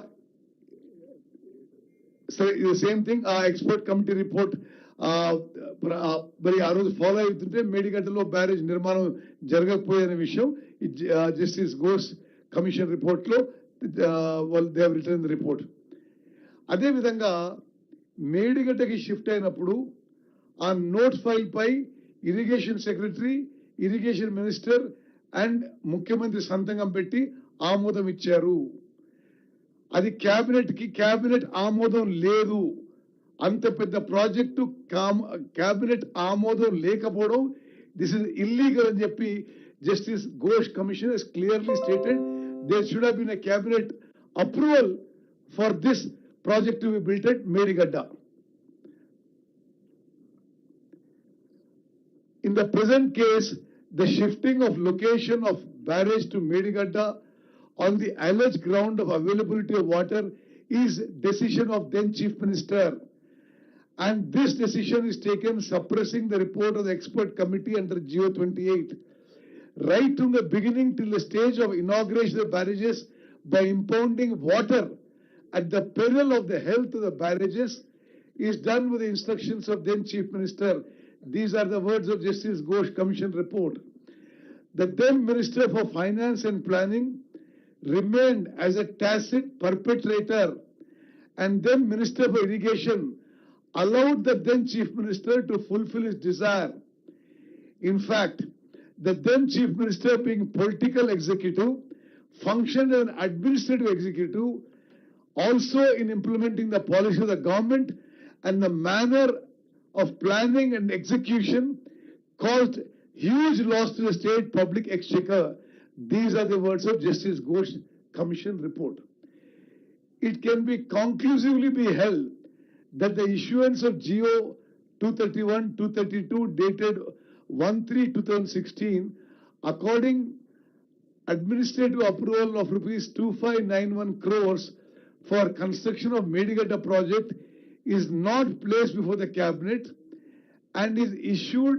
సేమ్ థింగ్ ఆ ఎక్స్పర్ట్ కమిటీ రిపోర్ట్ మరి ఆ రోజు ఫాలో అవుతుంటే మేడిగడ్డలో బ్యారేజ్ నిర్మాణం జరగకపోయే విషయం జస్టిస్ ఘోష్ కమిషన్ రిపోర్ట్ లో they have written the report. అదే విధంగా మేడిగడ్డకి షిఫ్ట్ అయినప్పుడు ఆ నోట్ ఫైల్ పై irrigation secretary, irrigation minister and ముఖ్యమంత్రి సంతకం పెట్టి ఆమోదం ఇచ్చారు. అది క్యాబినెట్ ఆమోదం లేదు. అంత పెద్ద ప్రాజెక్టు క్యాబినెట్ ఆమోదం లేకపోవడం దిస్ ఇస్ ఇల్లీగల్ అని చెప్పి justice Ghosh commission has clearly stated there should have been a cabinet approval for this project to be built at Medigadda. In the present case, the shifting of location of barrage to Medigadda on the alleged ground of availability of water is decision of then Chief Minister. And this decision is taken suppressing the report of the expert committee under GO 28. Right from the beginning till the stage of inauguration of barrages by impounding water at the peril of the health of the barrages is done with the instructions of then Chief Minister. These are the words of Justice Ghosh Commission report. The then Minister for Finance and Planning remained as a tacit perpetrator, and then Minister for Irrigation allowed the then Chief Minister to fulfill his desire. In fact, the then Chief Minister, being political executive, functioned as an administrative executive also in implementing the policy of the government, and the manner of planning and execution caused huge loss to the state public exchequer. These are the words of Justice Ghosh Commission report. It can be conclusively be held that the issuance of GO 231-232 dated 1/3/2016 according administrative approval of rupees 2591 crores for construction of Medigadda project is not placed before the cabinet and is issued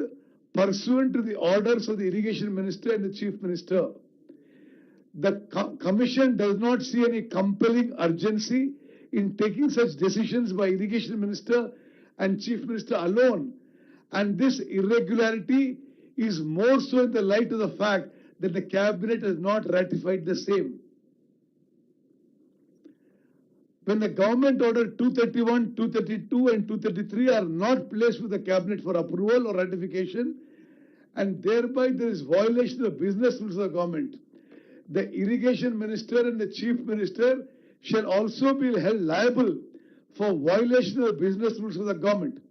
pursuant to the orders of the irrigation minister and the chief minister. The commission does not see any compelling urgency in taking such decisions by irrigation minister and chief minister alone, and this irregularity is more so in the light of the fact that the cabinet has not ratified the same. When the government order 231, 232 and 233 are not placed with the cabinet for approval or ratification, and thereby there is violation of business rules of the government, the irrigation minister and the chief minister shall also be held liable for violation of business rules of the government.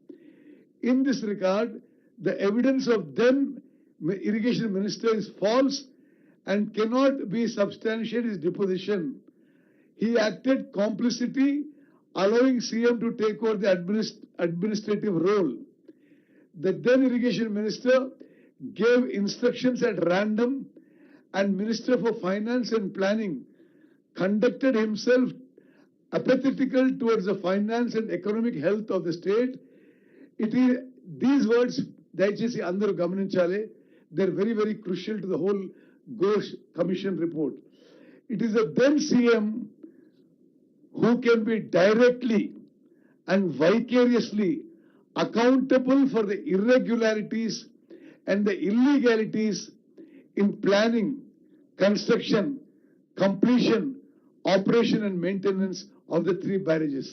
In this regard, the evidence of then irrigation minister is false and cannot be substantiated his deposition. He acted complicity, allowing CM to take over the administrative role. The then irrigation minister gave instructions at random, and Minister for Finance and Planning conducted himself apathetical towards the finance and economic health of the state. It is these words, దయచేసి అందరూ గమనించాలి. They're very, very crucial to the whole Ghosh Commission report. It is the then CM who can be directly and vicariously accountable for the irregularities and the illegalities in planning, construction, completion, operation and maintenance of the 3 barrages.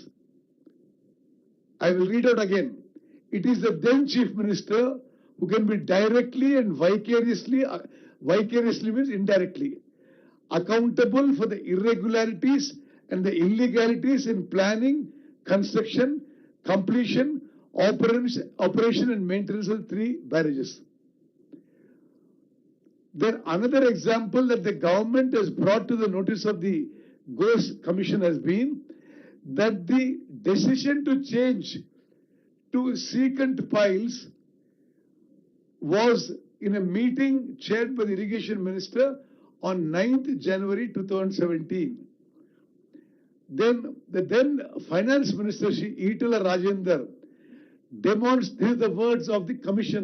I will read out again. It is the then Chief Minister who can be directly and vicariously means indirectly, accountable for the irregularities and the illegalities in planning, construction, completion, operation and maintenance of 3 barrages. Then another example that the government has brought to the notice of the Ghosh Commission has been that the decision to change to secant piles was in a meeting chaired by the Irrigation Minister on 9th January 2017. Then the then Finance Minister, Shri Itala Rajender, demonstrated the words of the commission,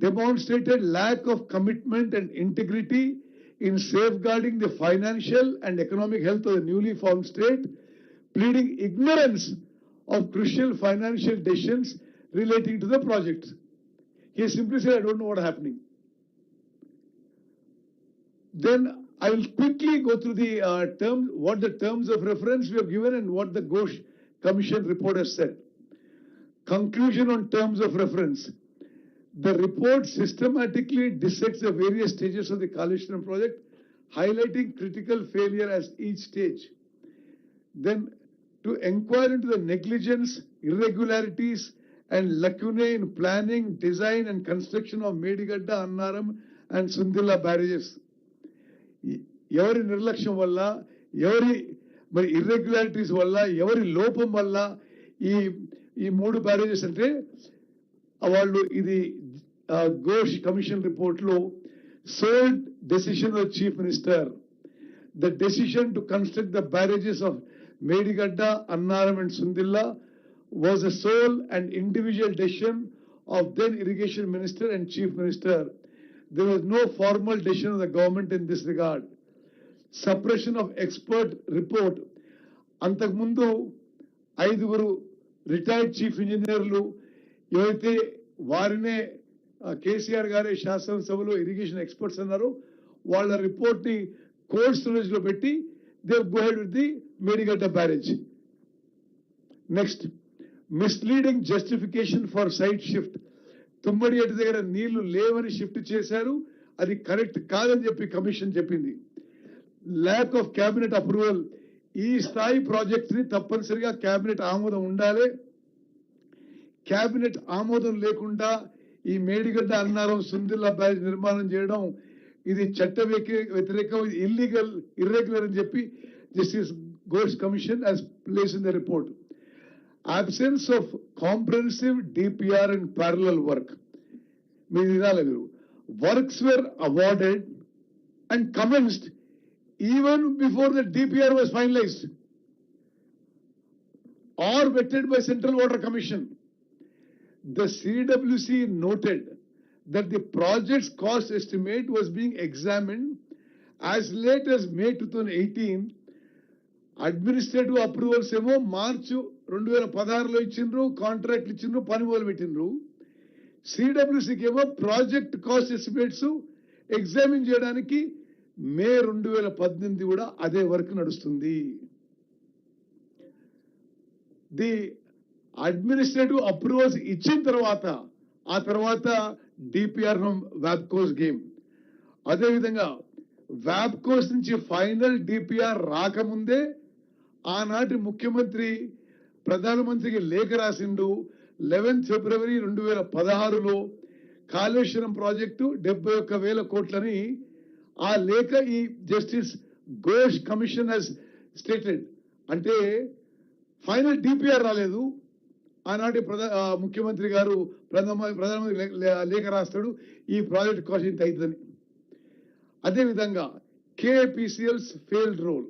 demonstrated lack of commitment and integrity in safeguarding the financial and economic health of the newly formed state, pleading ignorance of crucial financial decisions relating to the project. He simply said, I don't know what's happening. Then I will quickly go through the what the terms of reference we have given and what the Ghosh Commission report has said. Conclusion on terms of reference. The report systematically dissects the various stages of the Kaleshwaram project, highlighting critical failure as each stage. Then to inquire into the negligence, irregularities and lacunae in planning, design and construction of Medigadda, Annaram and Sundilla barrages. ఎవరి నిర్లక్ష్యం వల్ల, ఎవరి మరి irregularities వల్ల, ఎవరి లోపం వల్ల ఈ 3 బ్యారేజెస్ అంటే వాళ్ళు ఇది Ghosh Commission report లో sole decision of Chief Minister. The decision to construct the barrages of Medigadda, Annaram and Sundilla was a sole and individual decision of then Irrigation Minister and Chief Minister. There was no formal decision of the government in this regard. Suppression of expert report. అంతకుముందు 5 retired chief ఇంజనీర్లు ఎవరైతే వారినే కేసీఆర్ గారే శాసనసభలో irrigation experts అన్నారు, వాళ్ళ report ని cold storage లో పెట్టి they go ahead with the Medigadda barrage. Next, misleading justification for site shift. Tummidihatti దగ్గర నీళ్లు లేవని షిఫ్ట్ చేశారు, అది కరెక్ట్ కాదని చెప్పి కమిషన్ చెప్పింది. Lack of cabinet approval. ఈ స్థాయి ప్రాజెక్ట్ ని తప్పనిసరిగా క్యాబినెట్ ఆమోదం ఉండాలి. క్యాబినెట్ ఆమోదం లేకుండా ఈ మేడిగడ్డ, అన్నారం, సుందిల్లా బ్యారేజ్ నిర్మాణం చేయడం ఇది చట్ట వ్యతిరేకం, ఇది ఇల్లీగల్, ఇర్రెగ్యులర్ అని చెప్పి justice Ghosh Commission has placed in the report. Absence of comprehensive DPR and parallel work. Works were awarded and commenced even before the DPR was finalized or vetted by Central Water Commission. The CWC noted that the project's cost estimate was being examined as late as May 2018. Administrative approvals ఏమో మార్చి 2016లో ఇచ్చిండ్రు, కాంట్రాక్ట్లు ఇచ్చిండ్రు, పని మొదలు పెట్టిండ్రు. సిడబ్ల్యూసీకి ఏమో project cost estimates examine చేయడానికి మే 2018 కూడా అదే వర్క్ నడుస్తుంది. ది అడ్మినిస్ట్రేటివ్ అప్రూవల్స్ ఇచ్చిన తర్వాత ఆ తర్వాత డిపిఆర్ వ్యాప్కోస్ గేమ్. అదేవిధంగా వ్యాప్కోస్ నుంచి ఫైనల్ డిపిఆర్ రాకముందే ఆనాటి ముఖ్యమంత్రి ప్రధానమంత్రికి లేఖ రాసిండు. 11 ఫిబ్రవరి 2016లో కాళేశ్వరం ప్రాజెక్టు 71,000 కోట్లని ఆ లేఖ ఈ justice Ghosh commission has stated. అంటే ఫైనల్ డిపిఆర్ రాలేదు, ఆనాటి ముఖ్యమంత్రి గారు ప్రధానమంత్రి లేఖ రాస్తాడు, ఈ ప్రాజెక్ట్ కాస్ట్ ఇంత అవుతుందని. అదేవిధంగా KPCL's failed role.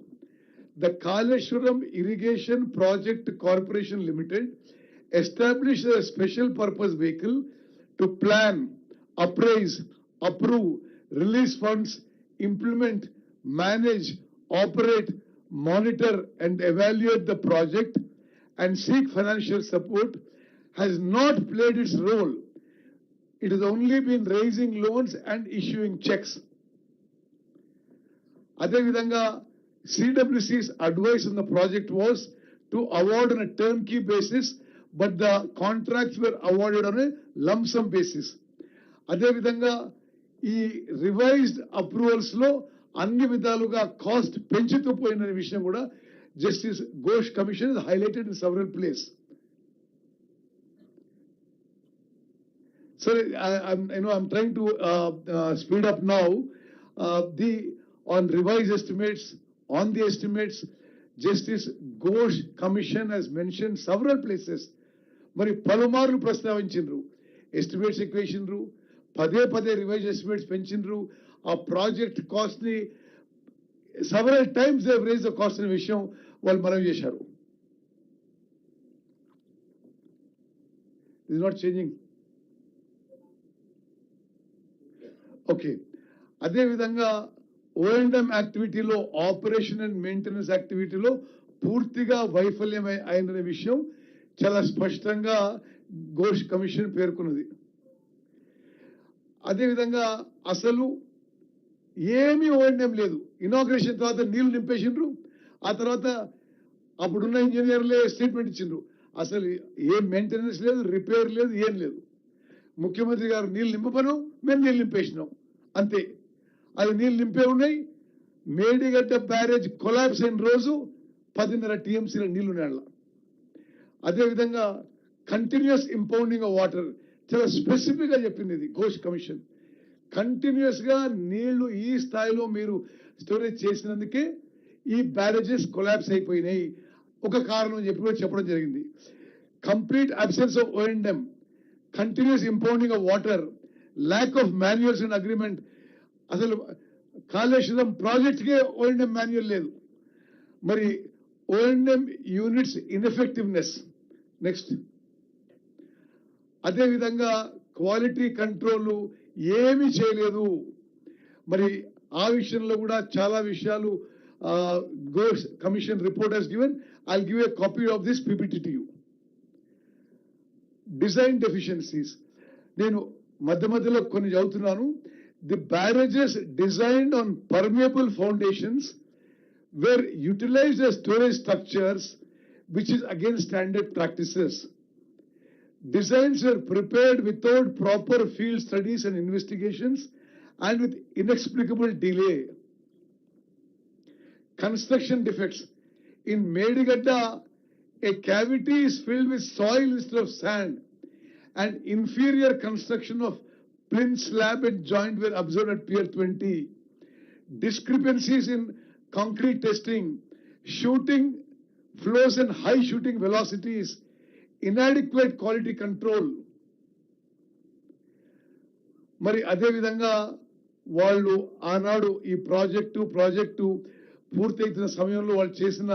The Kaleshwaram Irrigation Project Corporation Limited established a special purpose vehicle to plan, appraise, approve, release funds, implement, manage, operate, monitor and evaluate the project and seek financial support, has not played its role. It has only been raising loans and issuing checks. అదేవిధంగా CWC's advice on the project was to award on a turnkey basis, but the contracts were awarded on a lump sum basis. అదేవిధంగా ఈ revised approvals లో అన్ని విధాలుగా cost పెంచుతూ పోయిన విషయం కూడా justice Ghosh commission highlighted in several place. So I'm trying to speed up now. On revised estimates, on the estimates, Justice Ghosh Commission has mentioned several places. మరి పలుమార్లు ప్రస్తావించిండ్రు, ఎస్టిమేట్స్ ఎక్కువేసిండ్రు, పదే పదే రివైజ్ ఎస్టిమేట్స్ పెంచిండ్రు, ఆ ప్రాజెక్ట్ కాస్ట్ ని several times they raise the cost అనే విషయం వాళ్ళు మనవి చేశారు. Is not changing. ఓకే, అదేవిధంగా O&M యాక్టివిటీలో, ఆపరేషన్ అండ్ మెయింటెనెన్స్ యాక్టివిటీలో పూర్తిగా వైఫల్యం అయిన విషయం చాలా స్పష్టంగా ఘోష్ కమిషన్ పేర్కొన్నది. అదేవిధంగా అసలు ఏమీ O&M లేదు. ఇనాగ్రేషన్ తర్వాత నీళ్లు నింపేసిండ్రు, ఆ తర్వాత అప్పుడున్న ఇంజనీర్లే స్టేట్మెంట్ ఇచ్చిండ్రు. అసలు ఏం మెయింటెనెన్స్ లేదు, రిపేర్ లేదు, ఏం లేదు. ముఖ్యమంత్రి గారు నీళ్లు నింపను, మేము నీళ్లు నింపేసినాం అంతే. అది నీళ్లు నింపే ఉన్నాయి. మేడిగడ్డ బ్యారేజ్ కొలాప్స్ అయిన రోజు 10.5 TMCల నీళ్లు నేల. అదేవిధంగా కంటిన్యూస్ ఇంపౌండింగ్ ఆఫ్ వాటర్ చాలా స్పెసిఫిక్ గా చెప్పింది ఇది ఘోష్ కమిషన్. కంటిన్యూస్ గా నీళ్లు ఈ స్థాయిలో మీరు స్టోరేజ్ చేసినందుకే ఈ బ్యారేజెస్ కొలాప్స్ అయిపోయినాయి. ఒక కారణం చెప్పడం జరిగింది. Complete absence of O&M, continuous impounding of water, lack of manuals and agreement. అసలు కాళేశ్వరం ప్రాజెక్ట్ కే O&M మాన్యువల్ లేదు. మరి O&M యూనిట్స్ ఇన్ఎఫెక్టివ్నెస్. నెక్స్ట్, అదేవిధంగా క్వాలిటీ కంట్రోల్ ఏమీ చేయలేదు. మరి ఆ విషయంలో కూడా చాలా విషయాలు Ghosh commission report has given. I'll give a copy of this PPT to you. Design deficiencies నేను మధ్యలో కొన్ని చదువుతున్నాను. The barrages designed on permeable foundations were utilized as storage structures, which is against standard practices. Designs were prepared without proper field studies and investigations and with inexplicable delay. Construction defects. In Medigadda, a cavity is filled with soil instead of sand, and inferior construction of plinth slab and joint were observed at Pier 20. Discrepancies in concrete testing, shooting flows and high shooting velocities, inadequate quality control. మరి అదే విధంగా వాళ్ళు ఆనాడు ఈ project పూర్తయితున్న సమయంలో వాళ్ళు చేసిన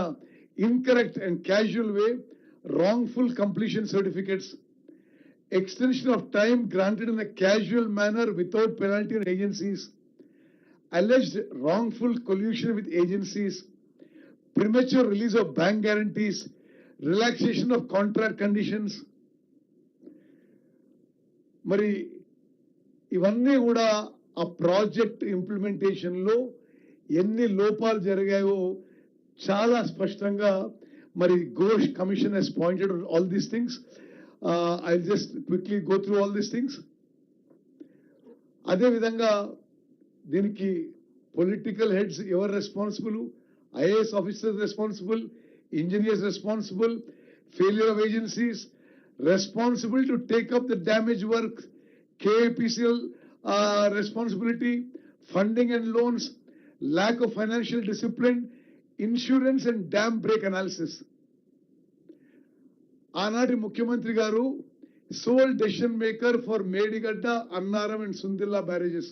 incorrect and casual way, wrongful completion certificates, extension of time granted in a casual manner without penalty on agencies, alleged wrongful collusion with agencies, premature release of bank guarantees, relaxation of contract conditions. మరి ఇవన్నీ కూడా ఆ project implementation లో ఎన్ని లోపాలు జరిగాయో చాలా స్పష్టంగా మరి Ghosh commission has pointed on all these things. I'll just quickly go through all these things. అదే విధంగా దీనికి పొలిటికల్ హెడ్స్ ఎవరు responsible? IAS officers responsible, engineers responsible, failure of agencies responsible to take up the damage work, KPCL responsibility, funding and loans, lack of financial discipline, insurance and dam break analysis. ఆనాటి ముఖ్యమంత్రి గారు sole decision maker for Medigadda, Annaram and Sundilla barrages,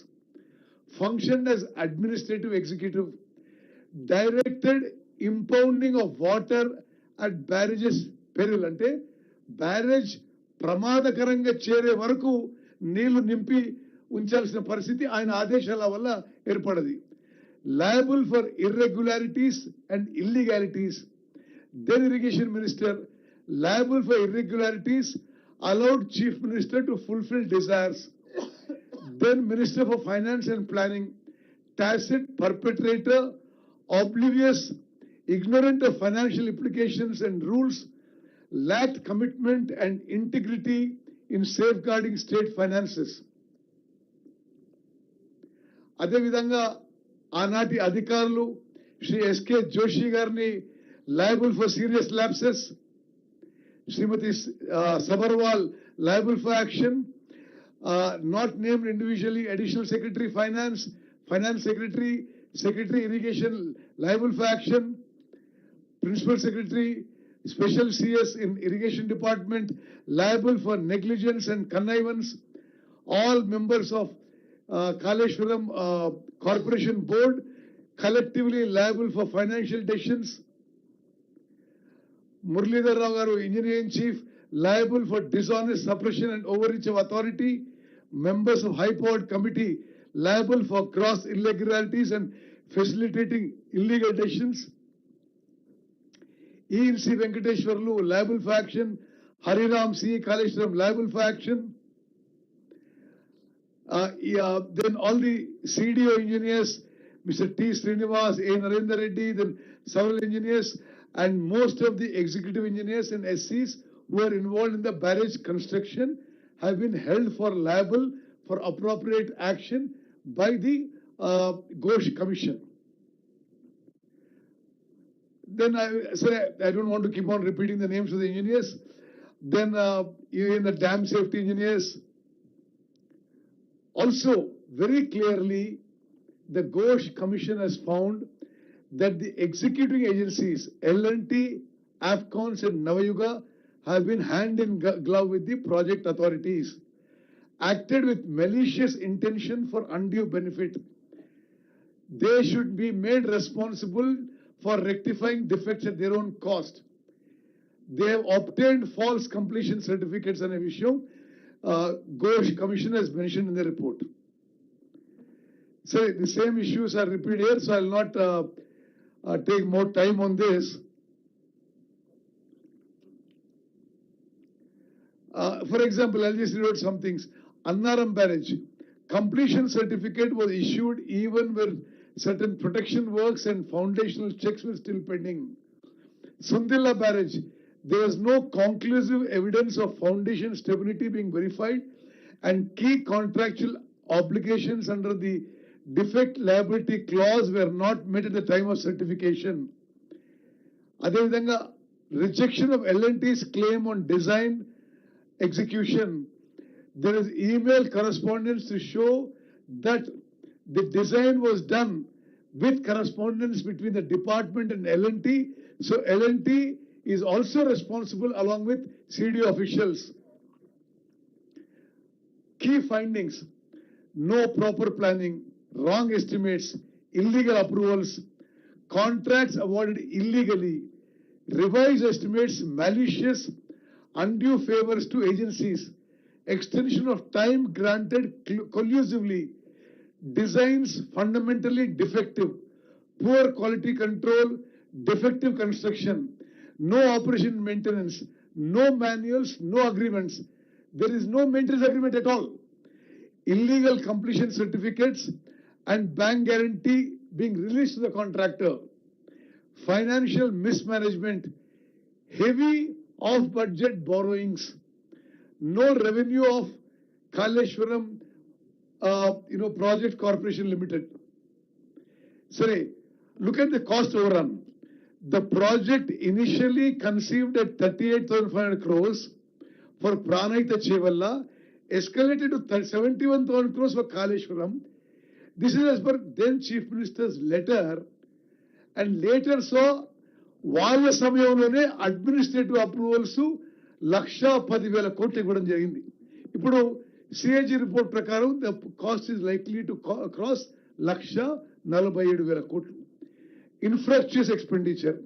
functioned as administrative executive, directed impounding of water at barrages peril అంటే barrage ప్రమాదకరంగా చేరే వరకు నీళ్లు నింపి ఉంచాల్సిన పరిస్థితి ఆయన ఆదేశాల వల్ల ఏర్పడది. Liable for irregularities and illegalities, then irrigation minister liable for irregularities allowed chief minister to fulfill desires. Then minister for finance and planning, tacit perpetrator, oblivious, ignorant of financial implications and rules, lacked commitment and integrity in safeguarding state finances. అదే విధంగా ఆనాటి అధికారులు Shri SK Joshi గారిని liable for serious lapses, Srimati Sabarwal liable for action, not named individually, additional secretary finance, finance secretary, secretary irrigation liable for action, principal secretary, special CS in irrigation department liable for negligence and connivance, all members of Kaleshwaram Corporation Board collectively liable for financial decisions. Muralidhar Rao garu, engineering chief, liable for dishonest suppression and overreach of authority. Members of high powered committee liable for gross irregularities and facilitating illegal decisions. E.N.C. Venkateshwarlu liable for action. Hariram C. Kaleshwaram liable for action. Then all the CDO engineers, Mr. T. Srinivas, A. Narendra Reddy, then several engineers, and most of the executive engineers and SCs who are involved in the barrage construction have been held for liable for appropriate action by the Ghosh Commission. Then I don't want to keep on repeating the names of the engineers. Then even the dam safety engineers. Also, very clearly, the Ghosh Commission has found that the executing agencies, L&T, AFCONS and Navayuga, have been hand in glove with the project authorities, acted with malicious intention for undue benefit. They should be made responsible for rectifying defects at their own cost. They have obtained false completion certificates and a issue. Ghosh Commission has mentioned in the report. So the same issues are repeated here, so I will not take more time on this. For example, I'll just read out some things. Annaram barrage, completion certificate was issued even when certain protection works and foundational checks were still pending. Sundilla barrage, there was no conclusive evidence of foundation stability being verified and key contractual obligations under the defect liability clause were not met at the time of certification. Adevidhanga, rejection of L&T's claim on design execution. There is email correspondence to show that the design was done with correspondence between the department and L&T. So L&T is also responsible along with CDO officials. Key findings: no proper planning, wrong estimates, illegal approvals, contracts awarded illegally, revised estimates malicious, undue favors to agencies, extension of time granted collusively, designs fundamentally defective, poor quality control, defective construction, no operation maintenance, no manuals, no agreements. There is no maintenance agreement at all. Illegal completion certificates and bank guarantee being released to the contractor. Financial mismanagement, heavy off-budget borrowings, no revenue of Kaleshwaram, Project Corporation Limited. Sorry, look at the cost overrun. The project initially conceived at 38,500 crores for Pranayita Chevalla, escalated to 71,000 crores for Kaleshwaram. This is as per then Chief Minister's letter, and later saw వాళ్ళ సమయంలోనే administrative approvals 1,10,000 కోట్లు ఇవ్వడం జరిగింది. ఇప్పుడు CAG report ప్రకారం the cost is likely to cross 1,47,000 కోట్లు. Infrastructure expenditure,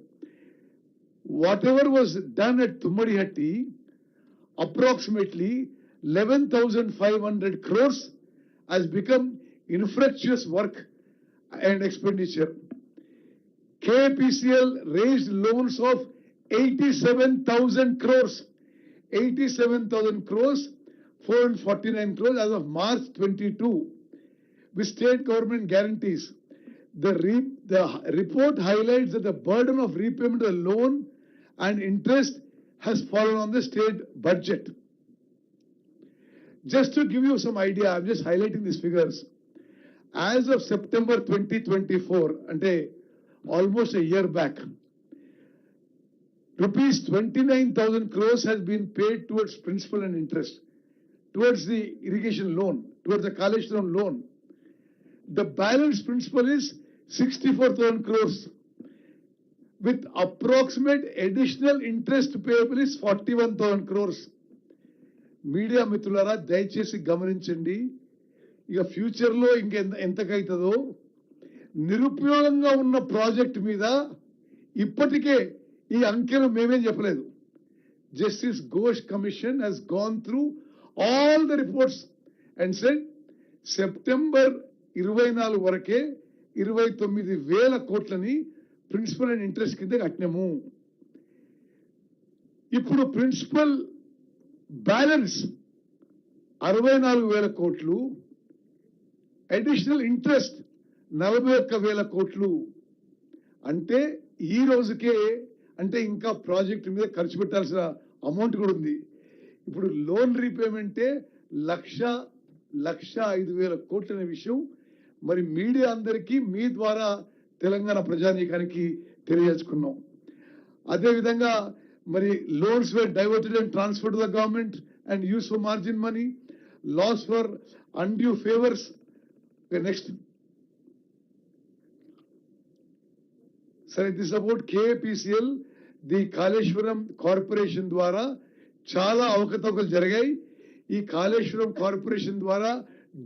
whatever was done at Tummadihatti, approximately 11,500 crores has become infructuous work and expenditure. KPCL raised loans of 87,000 crores, 87,000 crores, 449 crores as of March 22, with state government guarantees. The report highlights that the burden of repayment of the loan and interest has fallen on the state budget. Just to give you some idea, I'm just highlighting these figures. As of September 2024, ante almost a year back, rupees 29,000 crores has been paid towards principal and interest, towards the irrigation loan, towards the Kaleshwaram loan. The balance principal is 64,000 crores. With approximate additional interest payable is 41,000 crores. Media మిత్రులారా దయచేసి గమనించండి. ఇక ఫ్యూచర్లో ఎంతకైతుందో నిరుపయోగంగా ఉన్న project మీద ఇప్పటికే ఈ అంకెలు మేమేం చెప్పలేదు. Justice Ghosh commission has gone through all the reports and said September 24 వరకే 29,000 కోట్లని ప్రిన్సిపల్ అండ్ ఇంట్రెస్ట్ కింద కట్టినాము. ఇప్పుడు ప్రిన్సిపల్ బ్యాలెన్స్ 64,000 కోట్లు, అడిషనల్ ఇంట్రెస్ట్ 41,000 కోట్లు. అంటే ఈ రోజుకే అంటే ఇంకా ప్రాజెక్ట్ మీద ఖర్చు పెట్టాల్సిన అమౌంట్ కూడా ఉంది. ఇప్పుడు లోన్ రీపేమెంటే 1,05,000 కోట్ల అనే విషయం మరి మీడియా అందరికీ మీ ద్వారా తెలంగాణ ప్రజానీకానికి తెలియజేసుకున్నాం. అదేవిధంగా మరి loans were diverted and transferred to the government and use for margin money, loss for undue favours. Next సరే, this about KPCL. The Kaleshwaram corporation ద్వారా చాలా అవకతవకలు జరిగాయి. ఈ కాళేశ్వరం కార్పొరేషన్ ద్వారా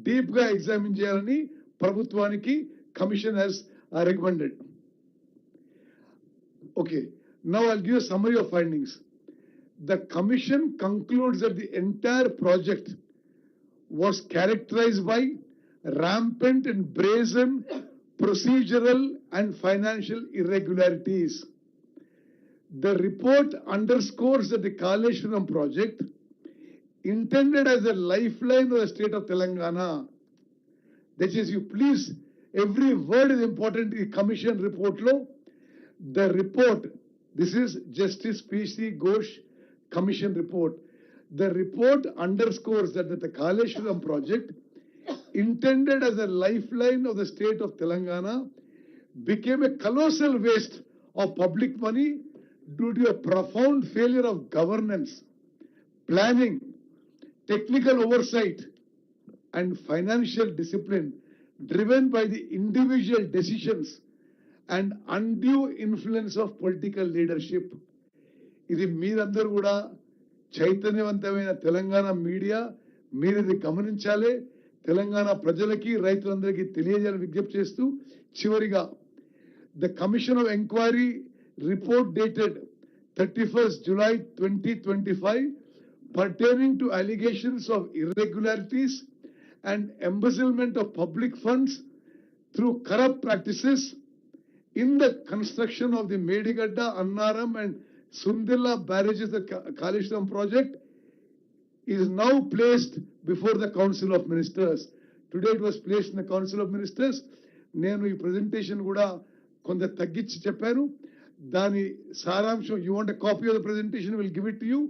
డీప్ గా ఎగ్జామిన్ చేయాలని ప్రభుత్వానికి commission has recommended. Okay, now I'll give a summary of findings. The commission concludes that the entire project was characterized by rampant and brazen procedural and financial irregularities. The report underscores that the Kaleshwaram project, intended as a lifeline of the state of Telangana, that is, you please, every word is important. The commission report lo, the report, this is Justice P.C. Ghosh commission report. The report underscores that the Kaleshwaram project, intended as a lifeline of the state of Telangana, became a colossal waste of public money due to a profound failure of governance, planning, technical oversight, and financial discipline, driven by the individual decisions and undue influence of political leadership. ఇది మీరందరూ కూడా చైతన్యవంతమైన Telangana media, మీరు ఇది గమనించాలి. తెలంగాణ ప్రజలకి రైతులందరికీ తెలియజేయాలని విజ్ఞప్తి చేస్తూ చివరిగా the commission of enquiry report dated 31st July 2025 pertaining to allegations of irregularities and embezzlement of public funds through corrupt practices in the construction of the Medigadda, Annaram and Sundilla barrages, the Kaleshwaram project, is now placed before the Council of Ministers. Today it was placed in the Council of Ministers. నేను ఈ presentation కూడా కొంత తగ్గించి చెప్పాను. దాని సారాంశం, you want a copy of the presentation, we'll give it to you.